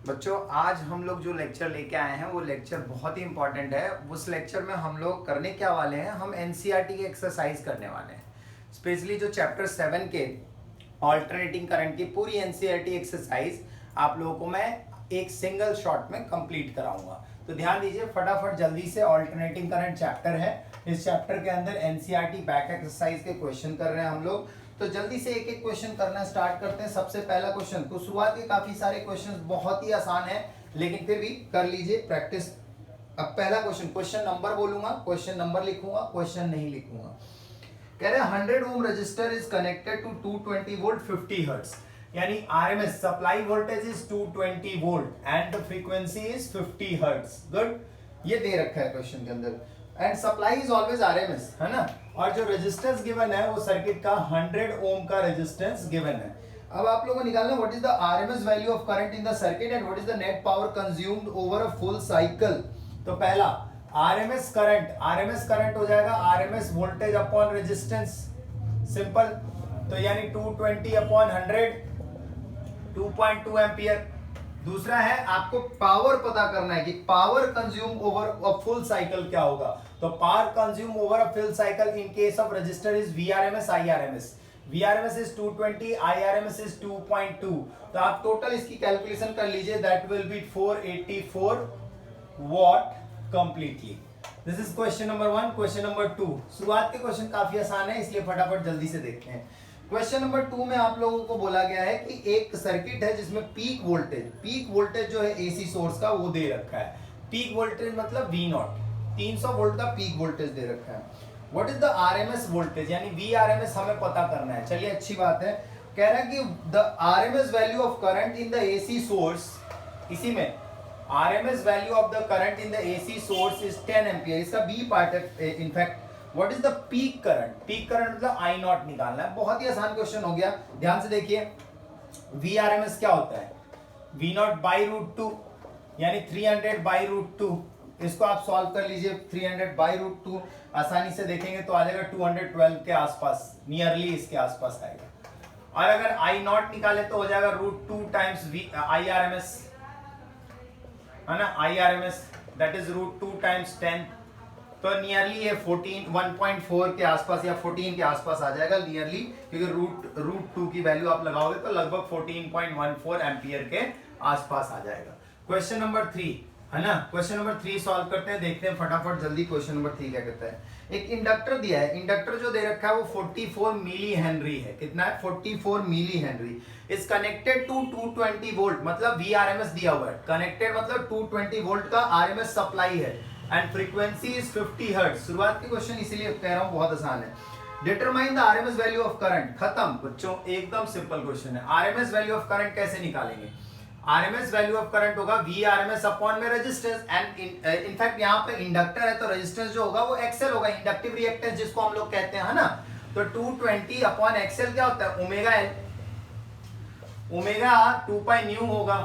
बच्चों आज हम लोग जो लेक्चर लेके आए हैं वो लेक्चर बहुत ही इंपॉर्टेंट है। उस लेक्चर में हम लोग करने क्या वाले हैं, हम एनसीईआरटी की एक्सरसाइज करने वाले हैं। स्पेशली जो चैप्टर 7 के ऑल्टरनेटिंग करंट की पूरी एनसीईआरटी एक्सरसाइज आप लोगों को मैं एक सिंगल शॉट में कंप्लीट कराऊंगा। तो ध्यान दीजिए फटाफट जल्दी से। ऑल्टरनेटिंग करंट चैप्टर है, इस चैप्टर के अंदर एनसीईआरटी बैक एक्सरसाइज के क्वेश्चन कर रहे हैं हम लोग। तो जल्दी से एक एक क्वेश्चन करना स्टार्ट करते हैं। सबसे पहला क्वेश्चन, तो शुरुआत के काफी सारे क्वेश्चन बहुत ही आसान है लेकिन फिर भी कर लीजिए प्रैक्टिस। अब पहला क्वेश्चन, क्वेश्चन नंबर बोलूंगा, क्वेश्चन नंबर लिखूंगा, क्वेश्चन नहीं लिखूंगा। कह रहे हैं 100 ohm resistor is connected to 220 volt 50 hertz, यानी RMS supply voltage is 220 volt and the frequency is 50 hertz. Good, ये दे रखा है क्वेश्चन के अंदर। And supply is always RMS, है ना। और जो रेजिस्टेंस गिवन है वो सर्किट का 100 ओम का रेजिस्टेंस गिवन है। अब आप लोगों को निकालना what is the RMS value of current in the circuit and what is the net power consumed over a full cycle. तो पहला आरएमएस करंट हो जाएगा RMS voltage upon resistance, simple. तो यानी 220 अपॉन 100 2.2 एम्पियर। दूसरा है आपको पावर पता करना है कि power consume over a full cycle क्या होगा। तो power consume over a full cycle in case of register is VRMS IRMS. VRMS is 220, IRMS is 2.2। तो आप टोटल इसकी कैलकुलेशन कर लीजिए, that will be 484 what completely. This is question number 1। Question number 2, शुरुआत के क्वेश्चन काफी आसान है इसलिए फटाफट जल्दी से देखते हैं। क्वेश्चन नंबर 2 में आप लोगों को बोला गया है कि एक सर्किट है जिसमें पीक वोल्टेज जो है एसी सोर्स का वो दे रखा है। पीक वोल्टेज मतलब V0, 300 वोल्ट का पीक वोल्टेज दे रखा है। What is the RMS voltage, यानी Vrms हमें पता करना है। चलिए अच्छी बात है। कह रहा है कि the RMS value of current in the AC source, इसी में RMS value of the current in the AC source is 10 ampere. इसका बी पार्ट है in fact. What is the peak current, peak current मतलब I0 निकालना है। बहुत ही आसान question हो गया, ध्यान से देखिए। VRMS क्या होता है, V0 बाई रूट 2 यानी 300 बाई रूट 2। इसको आप सॉल्व कर लीजिए, 300 बाई रूट 2 आसानी से देखेंगे तो आ जाएगा 212 के आसपास, नियरली इसके आसपास आएगा। और अगर I0 निकाले तो हो जाएगा रूट 2 टाइम्स IRMS, है ना। IRMS that is root 2 times 10। तो नियरली ये 1.4 के आसपास या 14 के आसपास आ जाएगा नियरली, क्योंकि रूट 2 की वैल्यू आप लगाओगे तो लगभग 14.14 एम्पियर के आसपास आ जाएगा। क्वेश्चन नंबर 3, है ना। क्वेश्चन नंबर 3 सॉल्व करते हैं, देखते हैं फटाफट जल्दी। क्वेश्चन नंबर 3 क्या कहता है। एक इंडक्टर दिया है, इंडक्टर जो दे रखा है वो 44 मिली हेनरी है। कितना है, 44 millihenry. Is connected to 220 volt, मतलब VRMS दिया हुआ है। कनेक्टेड मतलब 220 वोल्ट का RMS सप्लाई है एंड फ्रीक्वेंसी इज 50 हर्ट्ज। शुरुआत के क्वेश्चन इसीलिए कह रहा हूं बहुत आसान है। Determine the RMS value of current. खत्म बच्चों, एकदम सिंपल क्वेश्चन है। RMS वैल्यू ऑफ करंट कैसे निकालेंगे। RMS वैल्यू ऑफ करंट होगा VRMS अपॉन में रेजिस्टेंस एंड इनफैक्ट यहाँ पे इंडक्टर है तो रेजिस्टेंस जो होगा वो XL होगा, इंडक्टिव रिएक्टेंस जिसको हम लोग कहते हैं, है ना। तो 220 अपॉन XL क्या होता है, omega L। Omega 2 pi nu होगा।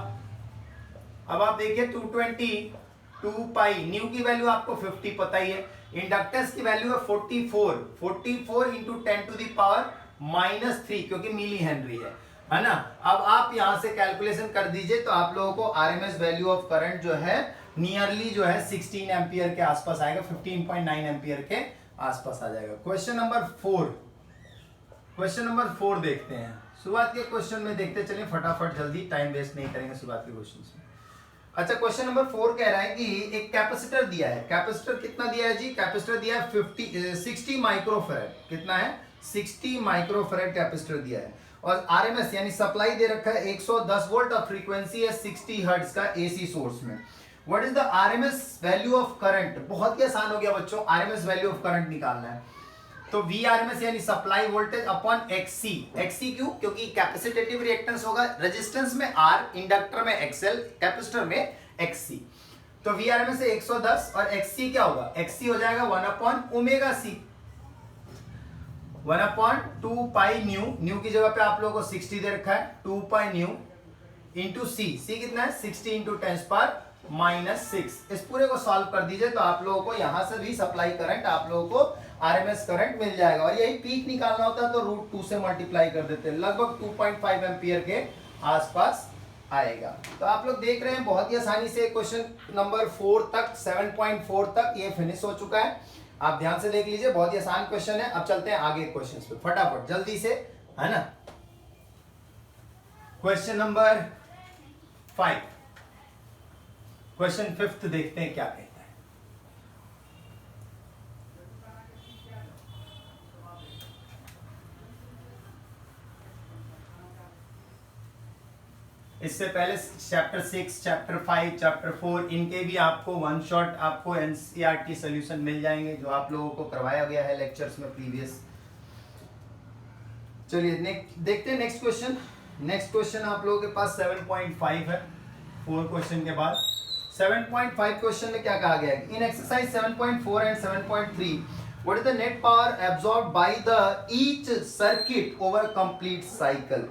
अब आप देखिए 220 2 पाई न्यू की वैल्यू आपको 50 पता ही है। इंडक्टेंस की वैल्यू है 44 इंटू 10 टू दी पावर -3 क्योंकि मिली हेनरी है ना। अब आप यहां से कैलकुलेशन कर दीजिए तो आप लोगों को आरएमएस वैल्यू ऑफ करंट जो है नियरली जो है 16 एम्पियर के आसपास आएगा, 15.9 एम्पियर के आसपास आ जाएगा। क्वेश्चन नंबर 4 देखते हैं। शुरुआत के क्वेश्चन में देखते चलिए फटाफट जल्दी, टाइम वेस्ट नहीं करेंगे शुरुआत के क्वेश्चन में। अच्छा, क्वेश्चन नंबर 4 कह रहा है कि एक कैपेसिटर दिया है। कैपेसिटर कितना दिया है जी, कैपेसिटर दिया है 60 माइक्रोफैराड। कितना है, 60 माइक्रोफैराड कैपेसिटर दिया है। और आरएमएस यानी सप्लाई दे रखा है 110 वोल्ट और फ्रीक्वेंसी है 60 हर्ट्ज का एसी सोर्स में। What is the RMS value of current. बहुत ही आसान हो गया बच्चों, आरएमएस वैल्यू ऑफ करंट निकालना है। तो VRMS यानी सप्लाई वोल्टेज अपॉन XC क्यों, क्योंकि कैपेसिटेटिव रिएक्टेंस होगा, रेजिस्टेंस में R, इंडक्टर में XL, कैपेसिटर में XC। तो VRMS है 110 और XC क्या होगा, XC हो जाएगा 1 upon omega C, 1 upon 2 pi nu की जगह पे आप लोगों को 60 दे रखा है, 2 पाई न्यू इंटू C कितना है 60 इंटू 10⁻⁻⁶। इस पूरे को सॉल्व कर दीजिए तो आप लोगों को यहां से भी सप्लाई करंट, आप लोगों को आरएमएस करंट मिल जाएगा। और यही पीक निकालना होता है तो रूट 2 से मल्टीप्लाई कर देते हैं, लगभग 2.5 एम्पियर के आसपास आएगा। तो आप लोग देख रहे हैं बहुत ही आसानी से क्वेश्चन नंबर 4 तक 7.4 तक ये फिनिश हो चुका है। आप ध्यान से देख लीजिए, बहुत ही आसान क्वेश्चन है। अब चलते हैं आगे क्वेश्चन पे फटाफट जल्दी से, है ना। क्वेश्चन नंबर 5, क्वेश्चन 5 देखते हैं क्या कहता है। इससे पहले चैप्टर 6, चैप्टर 5, चैप्टर 4 इनके भी आपको वन शॉट आपको एनसीईआरटी सॉल्यूशन मिल जाएंगे जो आप लोगों को करवाया गया है लेक्चर्स में प्रीवियस। चलिए देखते हैं नेक्स्ट क्वेश्चन। नेक्स्ट क्वेश्चन आप लोगों के पास 7.5 है 4 क्वेश्चन के बाद। 7.5 क्वेश्चन में क्या कहा गया है, in exercise 7.4 and 7.3 what is the net power absorbed by the each circuit over complete cycle.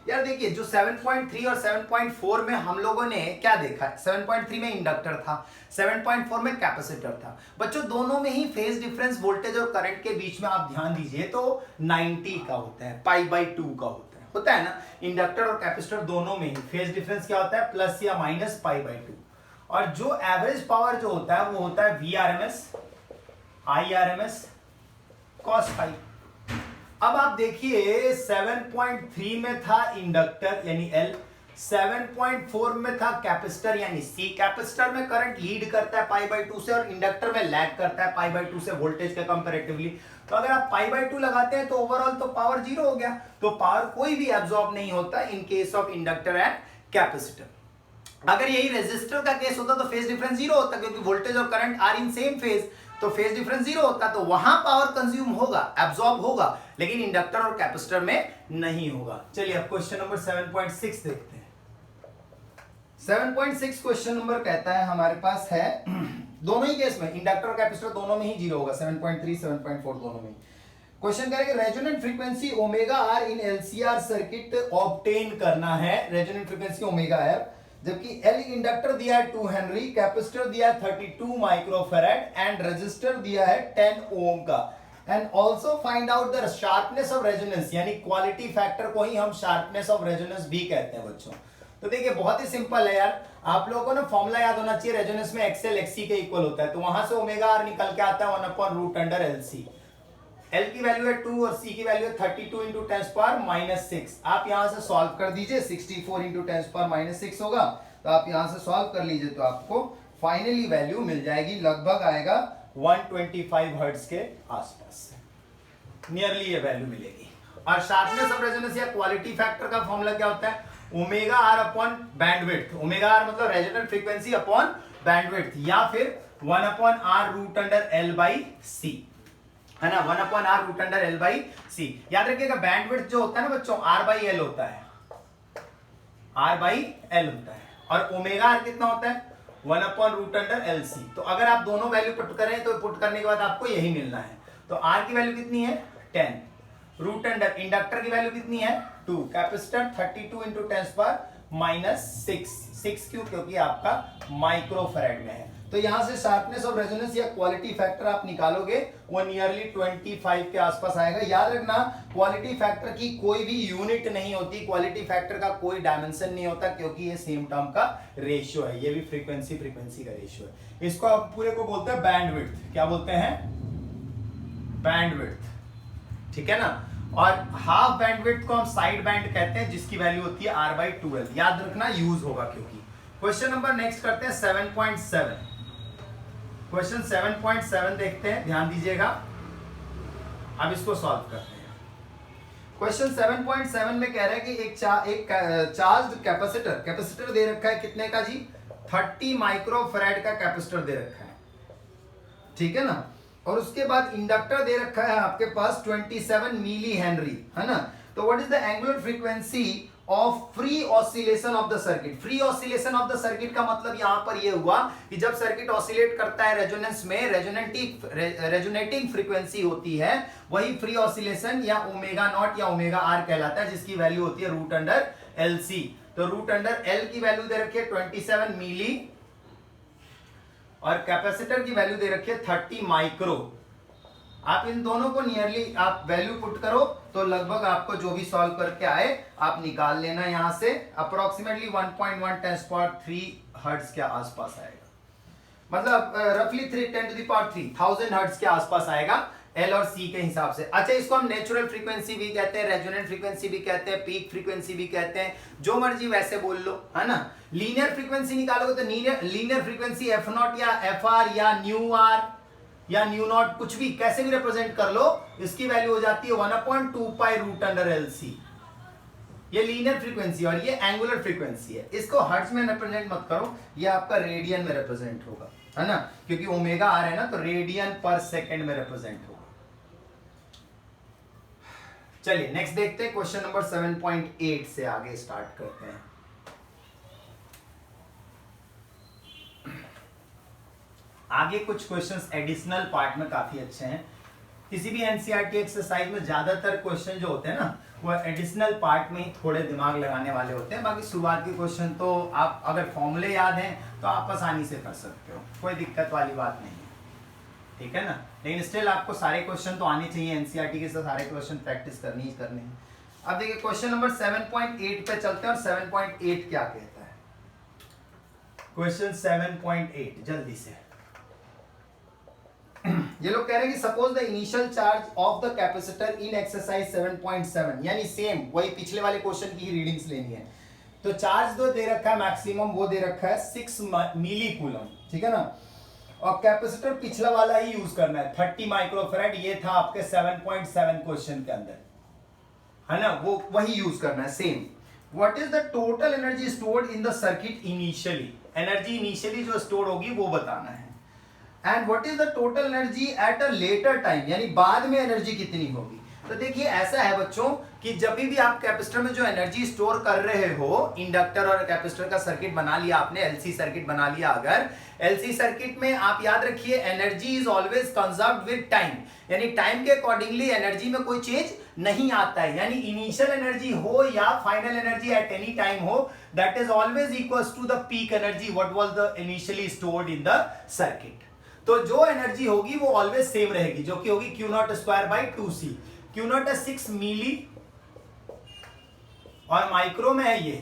यार देखिए, जो 7.3 और 7.4 में हम लोगों ने क्या देखा है, 7.3 में इंडक्टर था, 7.4 में कैपेसिटर था। बच्चों दोनों में ही फेज डिफरेंस वोल्टेज और करंट के बीच में आप ध्यान दीजिए तो 90 का होता है, π/2 का होता है ना। इंडक्टर और कैपेसिटर दोनों में ही फेज डिफरेंस क्या होता है, प्लस या माइनस π/2। और जो एवरेज पावर जो होता है वो होता है VRMS IRMS cos φ। अब आप देखिए 7.3 में था इंडक्टर यानी L, 7.4 में था कैपेसिटर यानी C। कैपेसिटर में करंट लीड करता है π/2 से और इंडक्टर में लैग करता है π/2 से वोल्टेज के कंपैरेटिवली। तो अगर आप π/2 लगाते हैं तो ओवरऑल तो पावर जीरो हो गया, तो पावर कोई भी एब्जॉर्ब नहीं होता in case of inductor and capacitor. अगर यही रेजिस्टर का केस होता तो फेज डिफरेंस जीरो होता, क्योंकि वोल्टेज और current are in same phase, तो फेज डिफरेंस जीरो होता, तो वहां पावर कंज्यूम होगा, एब्जॉर्ब होगा, लेकिन इंडक्टर और कैपेसिटर में नहीं होगा। चलिए अब क्वेश्चन नंबर 7.6 देखते हैं। 7.6 क्वेश्चन नंबर कहता है हमारे पास है दोनों ही केस में इंडक्टर और कैपेसिटर दोनों में ही जीरो होगा, 7.3 7.4 दोनों में। क्वेश्चन करेंगे resonant frequency omega R in LCR circuit obtain करना है, रेजोनेंट फ्रीक्वेंसी ओमेगा आर। जबकि एल इंडक्टर दिया है 2 हेनरी, कैपेसिटर दिया है 32 माइक्रोफैराड एंड रेजिस्टर दिया है 10 ओम का। And also find out the sharpness of resonance, यानी क्वालिटी फैक्टर को ही हम शार्पनेस ऑफ रेजोनेंस भी कहते हैं बच्चों। तो देखिए बहुत ही सिंपल है यार, आप लोगों को ना फॉर्मूला याद होना चाहिए, रेजोनेंस में एक्सएल एक्सी के इक्वल होता है, तो वहां से ओमेगा आर निकल के आता है 1/√LC। L की वैल्यू है 2 और C की वैल्यू है 32 इंटू 10⁻⁻6। आप यहां से सॉल्व कर दीजिए, 64 इंटू 10⁻⁻6 होगा, तो आप यहां से सॉल्व कर लीजिए तो आपको फाइनली वैल्यू मिल जाएगी, लगभग आएगा 125 हर्ट्ज के आसपास, नियरली ये वैल्यू मिलेगी। और शार्पनेस ऑफ रेजोनेंस या क्वालिटी फैक्टर का फॉर्मूला क्या होता है, omega R upon bandwidth. Omega R मतलब रेजोनेंट फ्रीक्वेंसी अपॉन बैंडविड्थ, या फिर 1/√L/C, है ना, 1/√L/C। याद रखिएगा बैंडविड्थ जो होता है ना बच्चों R/L होता है, R/L होता है, और ओमेगा आर कितना होता है 1/√LC। तो अगर आप दोनों वैल्यू पुट करें तो पुट करने के बाद आपको यही मिलना है। तो R की वैल्यू कितनी है 10, रूट अंडर इंडक्टर की वैल्यू कितनी है 2, कैपेसिटर 32 इंटू 10⁻⁻6 क्यों, क्योंकि आपका माइक्रोफैराड में है। तो यहां से शार्पनेस ऑफ रेजोनेंस या क्वालिटी फैक्टर आप निकालोगे वो नियरली 25 के आसपास आएगा। याद रखना क्वालिटी फैक्टर की कोई भी यूनिट नहीं होती, क्वालिटी फैक्टर का कोई डायमेंशन नहीं होता, क्योंकि ये सेम टर्म का रेशियो है, ये भी फ्रीक्वेंसी का रेशियो है। इसको आप पूरे को बोलते हैं बैंडविड्थ, क्या बोलते हैं बैंडविड्थ, ठीक है ना। और हाफ बैंडविड्थ को हम साइड बैंड कहते हैं, जिसकी वैल्यू होती है R/12। याद रखना यूज होगा क्योंकि। क्वेश्चन नंबर नेक्स्ट करते हैं 7.7। क्वेश्चन 7.7 देखते हैं, ध्यान दीजिएगा। अब इसको सॉल्व करते हैं। क्वेश्चन 7.7 में कह रहा है कि एक चार्ज्ड कैपेसिटर दे रखा है, कितने का जी 30 माइक्रोफैराड का कैपेसिटर दे रखा है, ठीक है ना। और उसके बाद इंडक्टर दे रखा है आपके पास 27 मिली हेनरी, है ना। तो what is the angular frequency of free oscillation of the circuit. Free oscillation of the circuit का मतलब यहां पर यह हुआ कि जब सर्किट ऑसिलेट करता है रेजोनेंस में, रेजोनेटिंग फ्रीक्वेंसी होती है, वही फ्री ऑसिलेशन या ओमेगा नॉट या ओमेगा आर कहलाता है, जिसकी वैल्यू होती है √LC। तो √L की वैल्यू दे रखी है 27 मिली और कैपेसिटर की वैल्यू दे रखी है 30 माइक्रो, आप इन दोनों को नियरली आप वैल्यू पुट करो तो लगभग आपको जो भी सॉल्व करके आए आप निकाल लेना यहां से। अप्रोक्सीमेटली 1.1 10³ हर्ट्ज के आसपास आएगा, मतलब रफली 10⁻³ हर्ट्ज के आसपास आएगा एल और सी के हिसाब से। अच्छा, इसको हम नेचुरल फ्रीक्वेंसी भी कहते हैं, रेजोनेंट फ्रीक्वेंसी भी कहते हैं, पीक फ्रीक्वेंसी भी कहते हैं, जो मर्जी वैसे बोल लो, है ना। लीनियर फ्रीक्वेंसी निकालोगे तो लीनियर फ्रीक्वेंसी f0 या fr या न्यू आर या न्यू नॉट, कुछ भी कैसे भी रिप्रेजेंट कर लो, इसकी वैल्यू हो जाती है 1/2π√LC। ये लीनियर फ्रीक्वेंसी और ये एंगुलर फ्रीक्वेंसी है। इसको हर्ट्ज में रिप्रेजेंट मत करो, ये आपका रेडियन में रिप्रेजेंट होगा, है ना, क्योंकि ओमेगा आर है ना, तो रेडियन पर सेकेंड में रिप्रेजेंट होगा। चलिए नेक्स्ट देखते हैं, क्वेश्चन नंबर 7.8 से आगे स्टार्ट करते हैं। आगे कुछ क्वेश्चंस एडिशनल पार्ट में काफी अच्छे हैं। किसी भी एनसीईआरटी एक्सरसाइज में ज्यादातर क्वेश्चन जो होते हैं ना, वो एडिशनल पार्ट में ही थोड़े दिमाग लगाने वाले होते हैं। बाकी शुरुआत के क्वेश्चन तो आप अगर फॉर्मूले याद हैं तो आप आसानी से कर सकते हो, कोई दिक्कत वाली बात नहीं है, ठीक है ना। लेकिन स्टिल आपको सारे क्वेश्चन तो आने चाहिए, एनसीईआरटी के सारे क्वेश्चन प्रैक्टिस करनी ही करनी है। अब देखिए क्वेश्चन नंबर 7.8 पे चलते हैं और 7.8 क्या कहता है। क्वेश्चन 7.8 जल्दी से ये लोग कह रहे हैं कि suppose the initial charge of the capacitor in exercise 7.7, यानी सेम वही पिछले वाले क्वेश्चन की ही रीडिंग्स लेनी है। तो चार्ज जो दे रखा है मैक्सिमम वो दे रखा है 6 मिली कूलम, ठीक है ना, और कैपेसिटर पिछला वाला ही यूज करना है 30 माइक्रोफैराड, ये था आपके 7.7 क्वेश्चन के अंदर, है ना, वो वही यूज करना है same. What is the total energy stored in the circuit initially, energy initially जो स्टोर होगी वो बताना है। And what is the total energy at a later time, यानी बाद में एनर्जी कितनी होगी। तो देखिए ऐसा है बच्चों कि जब भी आप कैपेसिटर में जो एनर्जी स्टोर कर रहे हो, इंडक्टर और कैपेसिटर का सर्किट बना लिया आपने, एलसी सर्किट बना लिया, अगर एलसी सर्किट में आप याद रखिए energy is always conserved with time, यानी टाइम के अकॉर्डिंगली एनर्जी में कोई चेंज नहीं आता है, यानी इनिशियल एनर्जी हो या final energy at any time हो, that is always equals to the peak energy what was the initially stored in the circuit. तो जो एनर्जी होगी वो ऑलवेज सेम रहेगी, जो कि होगी Q0² / 2C। Q0 है 6 मिली और माइक्रो में है ये,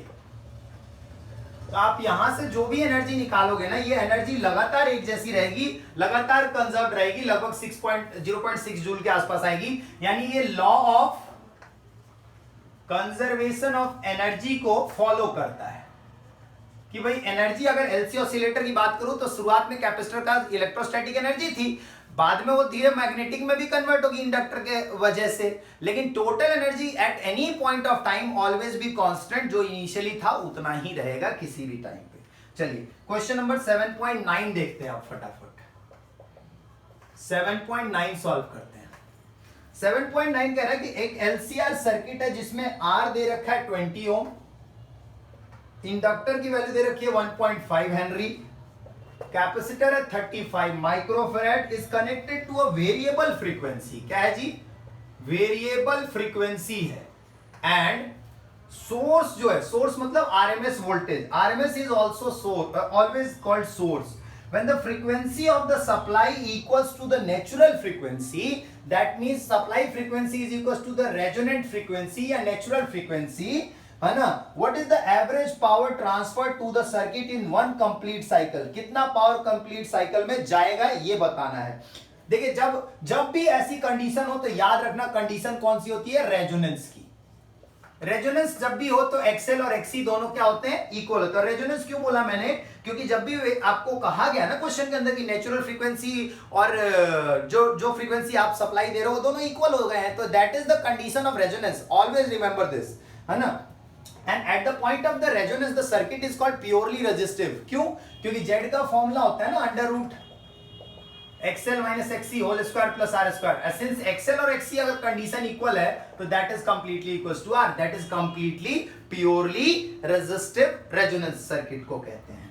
तो आप यहां से जो भी एनर्जी निकालोगे ना, ये एनर्जी लगातार एक जैसी रहेगी, लगातार कंजर्व रहेगी, लगभग 0.6 जूल के आसपास आएगी। यानी ये law of conservation of energy को फॉलो करता है कि भाई एनर्जी, अगर एलसी ऑसिलेटर की बात करूं तो शुरुआत में कैपेसिटर का इलेक्ट्रोस्टैटिक एनर्जी थी, बाद में वो धीरे मैग्नेटिक में भी कन्वर्ट होगी इंडक्टर के वजह से, लेकिन total energy at any point of time always be constant, जो इनिशियली था उतना ही रहेगा किसी भी टाइम पे। चलिए क्वेश्चन नंबर 7.9 देखते हैं आप फटाफट, 7.9 सॉल्व करते हैं। 7.9 कह रहा है कि एक एलसीआर सर्किट है जिसमें आर दे रखा है 20 ओम, इंडक्टर की वैल्यू दे रखी है 1.5 हेनरी, कैपेसिटर है 35 microfarad, is connected to a variable frequency. क्या है जी? वेरिएबल फ्रीक्वेंसी है। एंड सोर्स जो है, सोर्स मतलब RMS voltage, RMS is also source, always called source. When the frequency of the supply equals to the natural frequency, that means supply frequency is equals to the resonant frequency या natural frequency, है ना। What is the average power transfer to the circuit in one complete cycle? कितना power complete cycle में जाएगा ये बताना है। देखिए जब भी ऐसी कंडीशन हो तो याद रखना कंडीशन कौन सी होती है? रेजोनेंस की। रेजोनेंस जब भी हो तो एक्सएल और एक्सी दोनों क्या होते हैं? इक्वल होते हैं। रेजोनेंस क्यों बोला मैंने? क्योंकि जब भी आपको कहा गया ना क्वेश्चन के अंदर कि नेचुरल फ्रीक्वेंसी और जो फ्रीक्वेंसी आप सप्लाई दे रहे हो दोनों इक्वल हो गए हैं, तो that is the condition of resonance. Always remember this, है ना। And at the point of the resonance the circuit is called purely resistive. क्यों? क्योंकि जेड का फॉर्मूला होता है ना under root XL - XC whole square plus R square. Since XL और XC अगर कंडीशन इक्वल है तो that is completely equals to R, that is completely purely resistive resonance circuit को कहते हैं।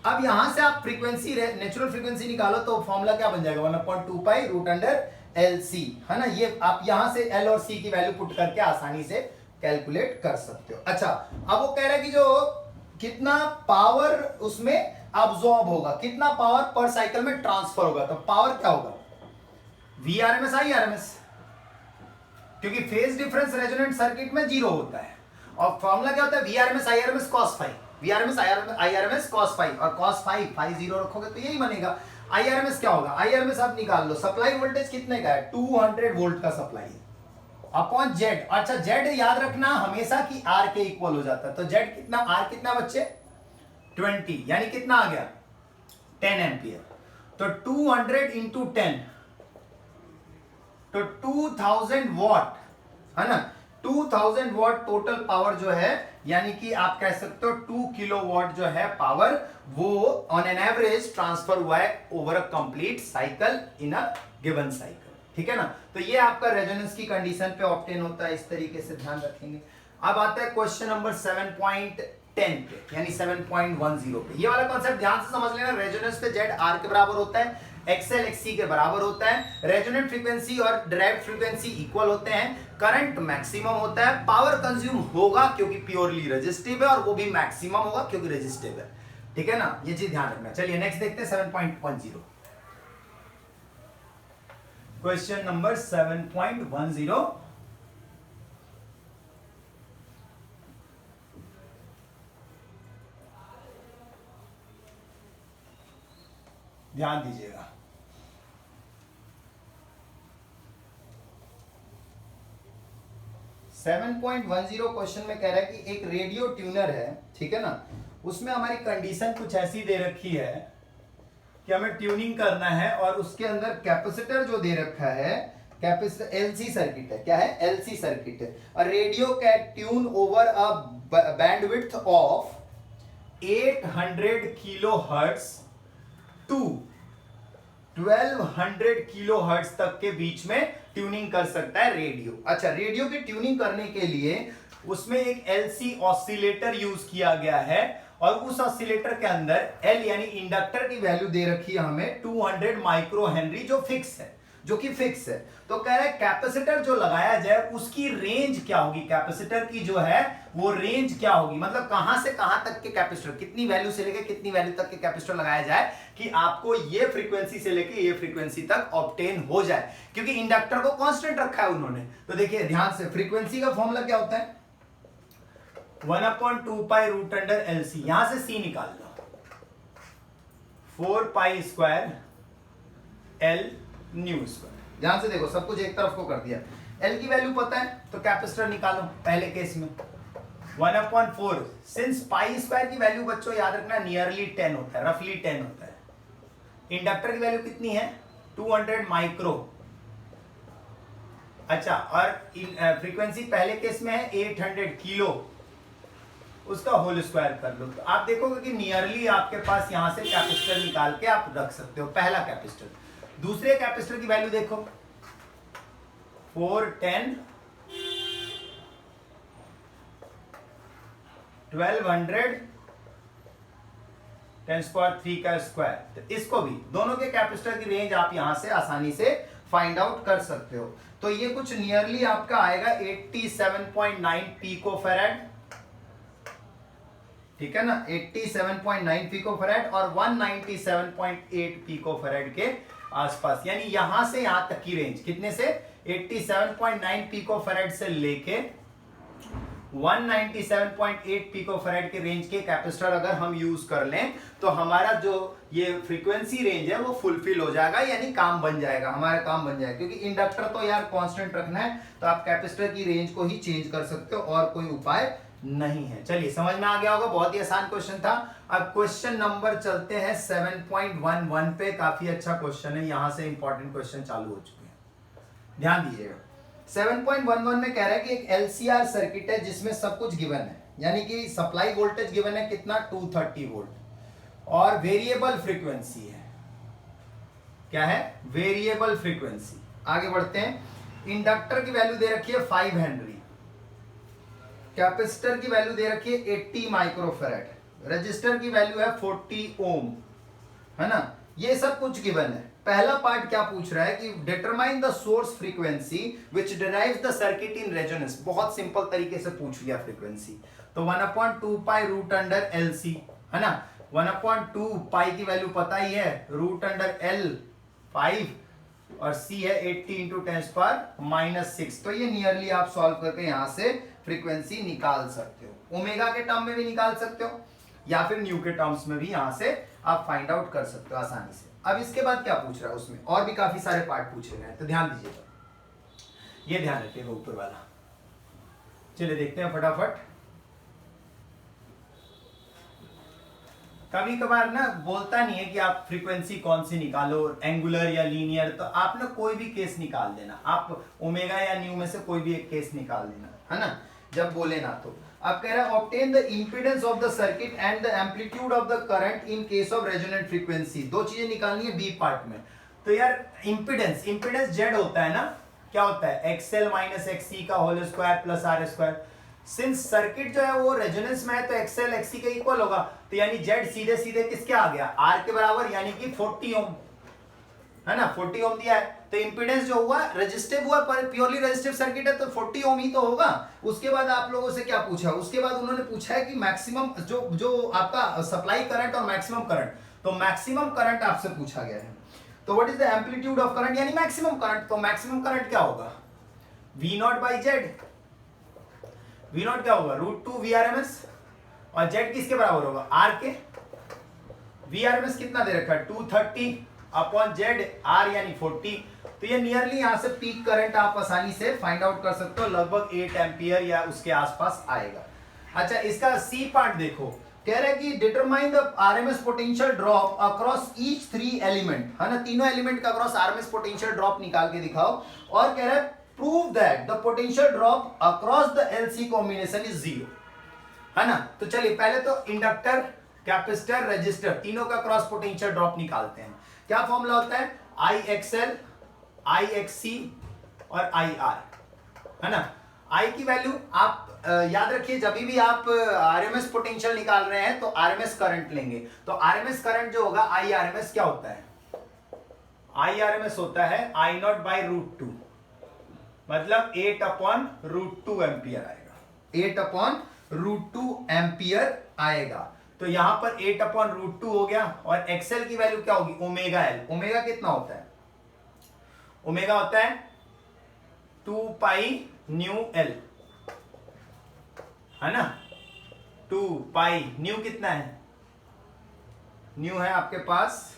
अब यहां से आप फ्रीक्वेंसी नेचुरल फ्रीक्वेंसी निकालो तो फॉर्मूला क्या बन जाएगा? 1/2π√LC, है ना। ये आप यहां से L और C की वैल्यू पुट करके आसानी से कैलकुलेट कर सकते हो। अच्छा, अब वो कह रहा है कि जो कितना पावर उसमें अब्सॉर्ब होगा, कितना पावर पर साइकिल में ट्रांसफर होगा, तो पावर क्या होगा? VRMS IRMS, क्योंकि फेज डिफरेंस रेजोनेंट सर्किट में 0 होता है। और फॉर्मूला क्या होता है? VRMS IRMS cos phi, VRMS IRMS cos phi, और cos फाई 0 रखोगे तो यही बनेगा। IRMS क्या होगा? IRMS आप निकाल लो, सप्लाई वोल्टेज कितने का है? 200 वोल्ट का सप्लाई है, अपॉन जेड। अच्छा जेड याद रखना हमेशा कि आर के इक्वल हो जाता है, तो जेड कितना, आर कितना बच्चे? 20, यानी कितना आ गया? 10 एम्पियर। तो 200 इंटू 10 तो 2000 वॉट है ना, 2000 वॉट टोटल पावर जो है, यानी कि आप कह सकते हो 2 किलो वॉट जो है पावर, वो ऑन एन एवरेज ट्रांसफर हुआ है over a complete cycle in a given cycle. ठीक है ना, तो ये आपका रेजोनेंस की कंडीशन पे ऑब्टेन होता है, इस तरीके से ध्यान रखेंगे। अब आता है क्वेश्चन नंबर 7.10 पे, यानी 7.10 पे। ये वाला कॉन्सेप्ट ध्यान से समझ लेना। रेजोनेंस पे जेड आर के बराबर होता है, एक्सएल एक्ससी के बराबर होता है, रेजोनेंट फ्रीक्वेंसी और ड्राइव्ड फ्रीक्वेंसी इक्वल होते हैं, करंट मैक्सिमम होता है, पावर कंज्यूम होगा क्योंकि प्योरली रेजिस्टिव है, और वो भी मैक्सिमम होगा क्योंकि रेजिस्टिव है। ठीक है ना, ये चीज ध्यान रखना। चलिए नेक्स्ट देखते हैं 7.10। Question number 7.10। ध्यान दीजिएगा। सेवन पॉइंट 10 क्वेश्चन में कह रहा है कि एक रेडियो ट्यूनर है, ठीक है ना, उसमें हमारी कंडीशन कुछ ऐसी दे रखी है कि हमें ट्यूनिंग करना है, और उसके अंदर कैपेसिटर जो दे रखा है, कैपेसिटर एलसी सर्किट है। क्या है? एलसी सर्किट है। और radio can tune over a bandwidth of 800 kilo hertz to 1200 kilo hertz तक के बीच में ट्यूनिंग कर सकता है रेडियो। अच्छा, रेडियो की ट्यूनिंग करने के लिए उसमें एक एलसी ऑसिलेटर यूज किया गया है, और उस ऑसिलेटर के अंदर एल यानी इंडक्टर की वैल्यू दे रखी है हमें 200 माइक्रो हेनरी, जो फिक्स है, जो कि फिक्स है। तो कह रहे हैं कैपेसिटर जो लगाया जाए उसकी रेंज क्या होगी, कैपेसिटर की जो है वो रेंज क्या होगी, मतलब कहां से कहां तक के कैपेसिटर, कितनी वैल्यू से लेके कितनी वैल्यू तक के कैपेसिटर लगाया जाए कि आपको ये फ्रीक्वेंसी से लेके ये फ्रीक्वेंसी तक ऑब्टेन हो जाए, क्योंकि इंडक्टर को कांस्टेंट रखा है उन्होंने। तो देखिए ध्यान से, फ्रीक्वेंसी का फॉर्मूला क्या होता है? 1/2 पाई रूट अंडर एलसी, यहां से सी निकाल लो, 4 pi square L new square. ध्यान से देखो, सब कुछ एक तरफ को कर दिया। एल की वैल्यू पता है तो कैपेसिटर निकालो। पहले केस में 1/4, सिंस पाई स्क्वायर की वैल्यू बच्चों याद रखना नियरली 10 होता है, रफली 10 होता है। इंडक्टर की वैल्यू कितनी है? 200 माइक्रो। अच्छा, और फ्रीक्वेंसी पहले केस में है 800 किलो, उसका होल स्क्वायर कर लो, तो आप देखोगे कि नियरली आपके पास यहां से कैपेसिटर निकाल के आप रख सकते हो, पहला कैपेसिटर। दूसरे कैपेसिटर की वैल्यू देखो, 410 1200 10³ का स्क्वायर। तो इसको भी, दोनों के कैपेसिटर की रेंज आप यहां से आसानी से फाइंड आउट कर सकते हो। तो ये कुछ नियरली आपका आएगा 87.9 पिकोफैराड, ठीक है ना, 87.9 पिकोफैराड और 197.8 पिकोफैराड के आसपास, यानी यहां से यहां तक की रेंज कितने से? 87.9 पिकोफैराड से लेके 197.8 पिकोफैराड के रेंज के कैपेसिटर अगर हम यूज कर लें तो हमारा जो ये फ्रीक्वेंसी रेंज है वो फुलफिल हो जाएगा, यानी काम बन जाएगा, हमारा काम बन जाएगा। क्योंकि इंडक्टर तो यार कांस्टेंट रखना है, तो आप कैपेसिटर की रेंज को ही चेंज कर सकते हो, और कोई उपाय नहीं है। चलिए समझ में आ गया होगा, बहुत ही आसान क्वेश्चन था। अब क्वेश्चन नंबर चलते हैं 7.11 पे। काफी अच्छा क्वेश्चन है, यहां से इंपॉर्टेंट क्वेश्चन चालू हो चुके हैं, ध्यान दीजिएगा। 7.11 में कह रहा है कि एक एलसीआर सर्किट है जिसमें सब कुछ गिवन है, यानी कि सप्लाई वोल्टेज गिवन है कितना, 230 वोल्ट, और वेरिएबल फ्रीक्वेंसी है। क्या है? Variable frequency. आगे बढ़ते हैं। इंडक्टर की वैल्यू दे रखी है 5 हेनरी, कैपेसिटर की वैल्यू दे रखी है 80 माइक्रोफैराड, रजिस्टर की वैल्यू है 40 ओम, है ना, ये सब कुछ गिवन है। पहला पार्ट क्या पूछ रहा है कि determine the source frequency which derives the circuit in resonance. बहुत सिंपल तरीके से पूछ लिया फ्रीक्वेंसी। तो 1/2 पाई रूट अंडर एलसी, है ना, 1/2 पाई की वैल्यू पता ही है, रूट अंडर एल 5 और C है 80 इंटू 10⁻⁻⁶। तो ये नियरली आप सॉल्व करके यहां से फ्रीक्वेंसी निकाल सकते हो। ओमेगा के टर्म में भी निकाल सकते हो या फिर न्यू के टर्म्स में भी यहां से आप फाइंड आउट कर सकते हो आसानी से। अब इसके बाद क्या पूछ रहा है उसमें, और भी काफी सारे पार्ट पूछे गए हैं, तो ध्यान दीजिएगा, ये ध्यान रखिएगा ऊपर वाला। चलिए देखते हैं फटाफट। कभी कभार ना बोलता नहीं है कि आप फ्रीक्वेंसी कौन सी निकालो, एंगुलर या लीनियर, तो आप ना कोई भी केस निकाल देना, आप ओमेगा या न्यू में से कोई भी एक केस निकाल देना, है ना, जब बोले ना। तो आप कह रहे हैं obtain the impedance of the circuit and the amplitude of the current in case of resonant frequency. दो चीजें निकालनी है बी पार्ट में। तो यार इंपीडेंस, इंपीडेंस जेड होता है ना, क्या होता है, एक्सएल माइनस एक्ससी का whole square plus R square. Since circuit जो है वो रेजोनेंस में है तो एक्सएल एक्ससी के इक्वल होगा, तो यानी जेड सीधे सीधे किसके आ गया, आर के बराबर, यानी कि 40 ओम, है ना, 40 ओम दिया है। तो इंपीडेंस जो हुआ रेजिस्टिव हुआ, पर प्योरली रेजिस्टिव सर्किट है तो 40 ओम ही तो होगा। उसके बाद आप लोगों से क्या पूछा, उसके बाद उन्होंने पूछा है कि मैक्सिमम जो आपका सप्लाई करंट और मैक्सिमम करंट, तो मैक्सिमम करंट आपसे पूछा गया है। तो what is the amplitude of current, यानी मैक्सिमम करंट। तो मैक्सिमम करंट क्या होगा, V not by Z. V not क्या होगा, √2 VRMS, और Z किसके बराबर होगा, R के। VRMS कितना दे रखा है, 230 अपॉन Z, R यानी 40। तो ये नियरली यहां से पीक करंट आप आसानी से फाइंड आउट कर सकते हो, लगभग 8 एम्पियर या उसके आसपास आएगा। अच्छा, इसका सी पार्ट देखो, कह रहा है कि determine the RMS potential drop across each 3 element, है ना, तीनों एलिमेंट का अक्रॉस आरएमएस पोटेंशियल ड्रॉप निकाल के दिखाओ। और कह रहा है prove that the potential drop across the LC combination is 0, है ना। तो चलिए पहले तो इंडक्टर, कैपेसिटर, रेजिस्टर तीनों का क्रॉस पोटेंशियल ड्रॉप निकालते हैं। क्या फॉर्मूला होता है, IXL, IXC और IR, है ना। I की वैल्यू आप याद रखिए, जब भी आप आरएमएस पोटेंशियल निकाल रहे हैं तो आरएमएस करंट लेंगे। तो आरएमएस करंट जो होगा IRMS क्या होता है, IRMS होता है I नॉट बाई √2, मतलब 8 अपॉन √2 एम्पियर आएगा, 8 अपॉन √2 एम्पियर आएगा। तो यहां पर 8 अपॉन √2 हो गया, और एक्सएल की वैल्यू क्या होगी, ओमेगा एल। ओमेगा कितना होता है, ओमेगा होता है 2 पाई न्यू एल, है ना, 2 पाई न्यू कितना है, न्यू है आपके पास,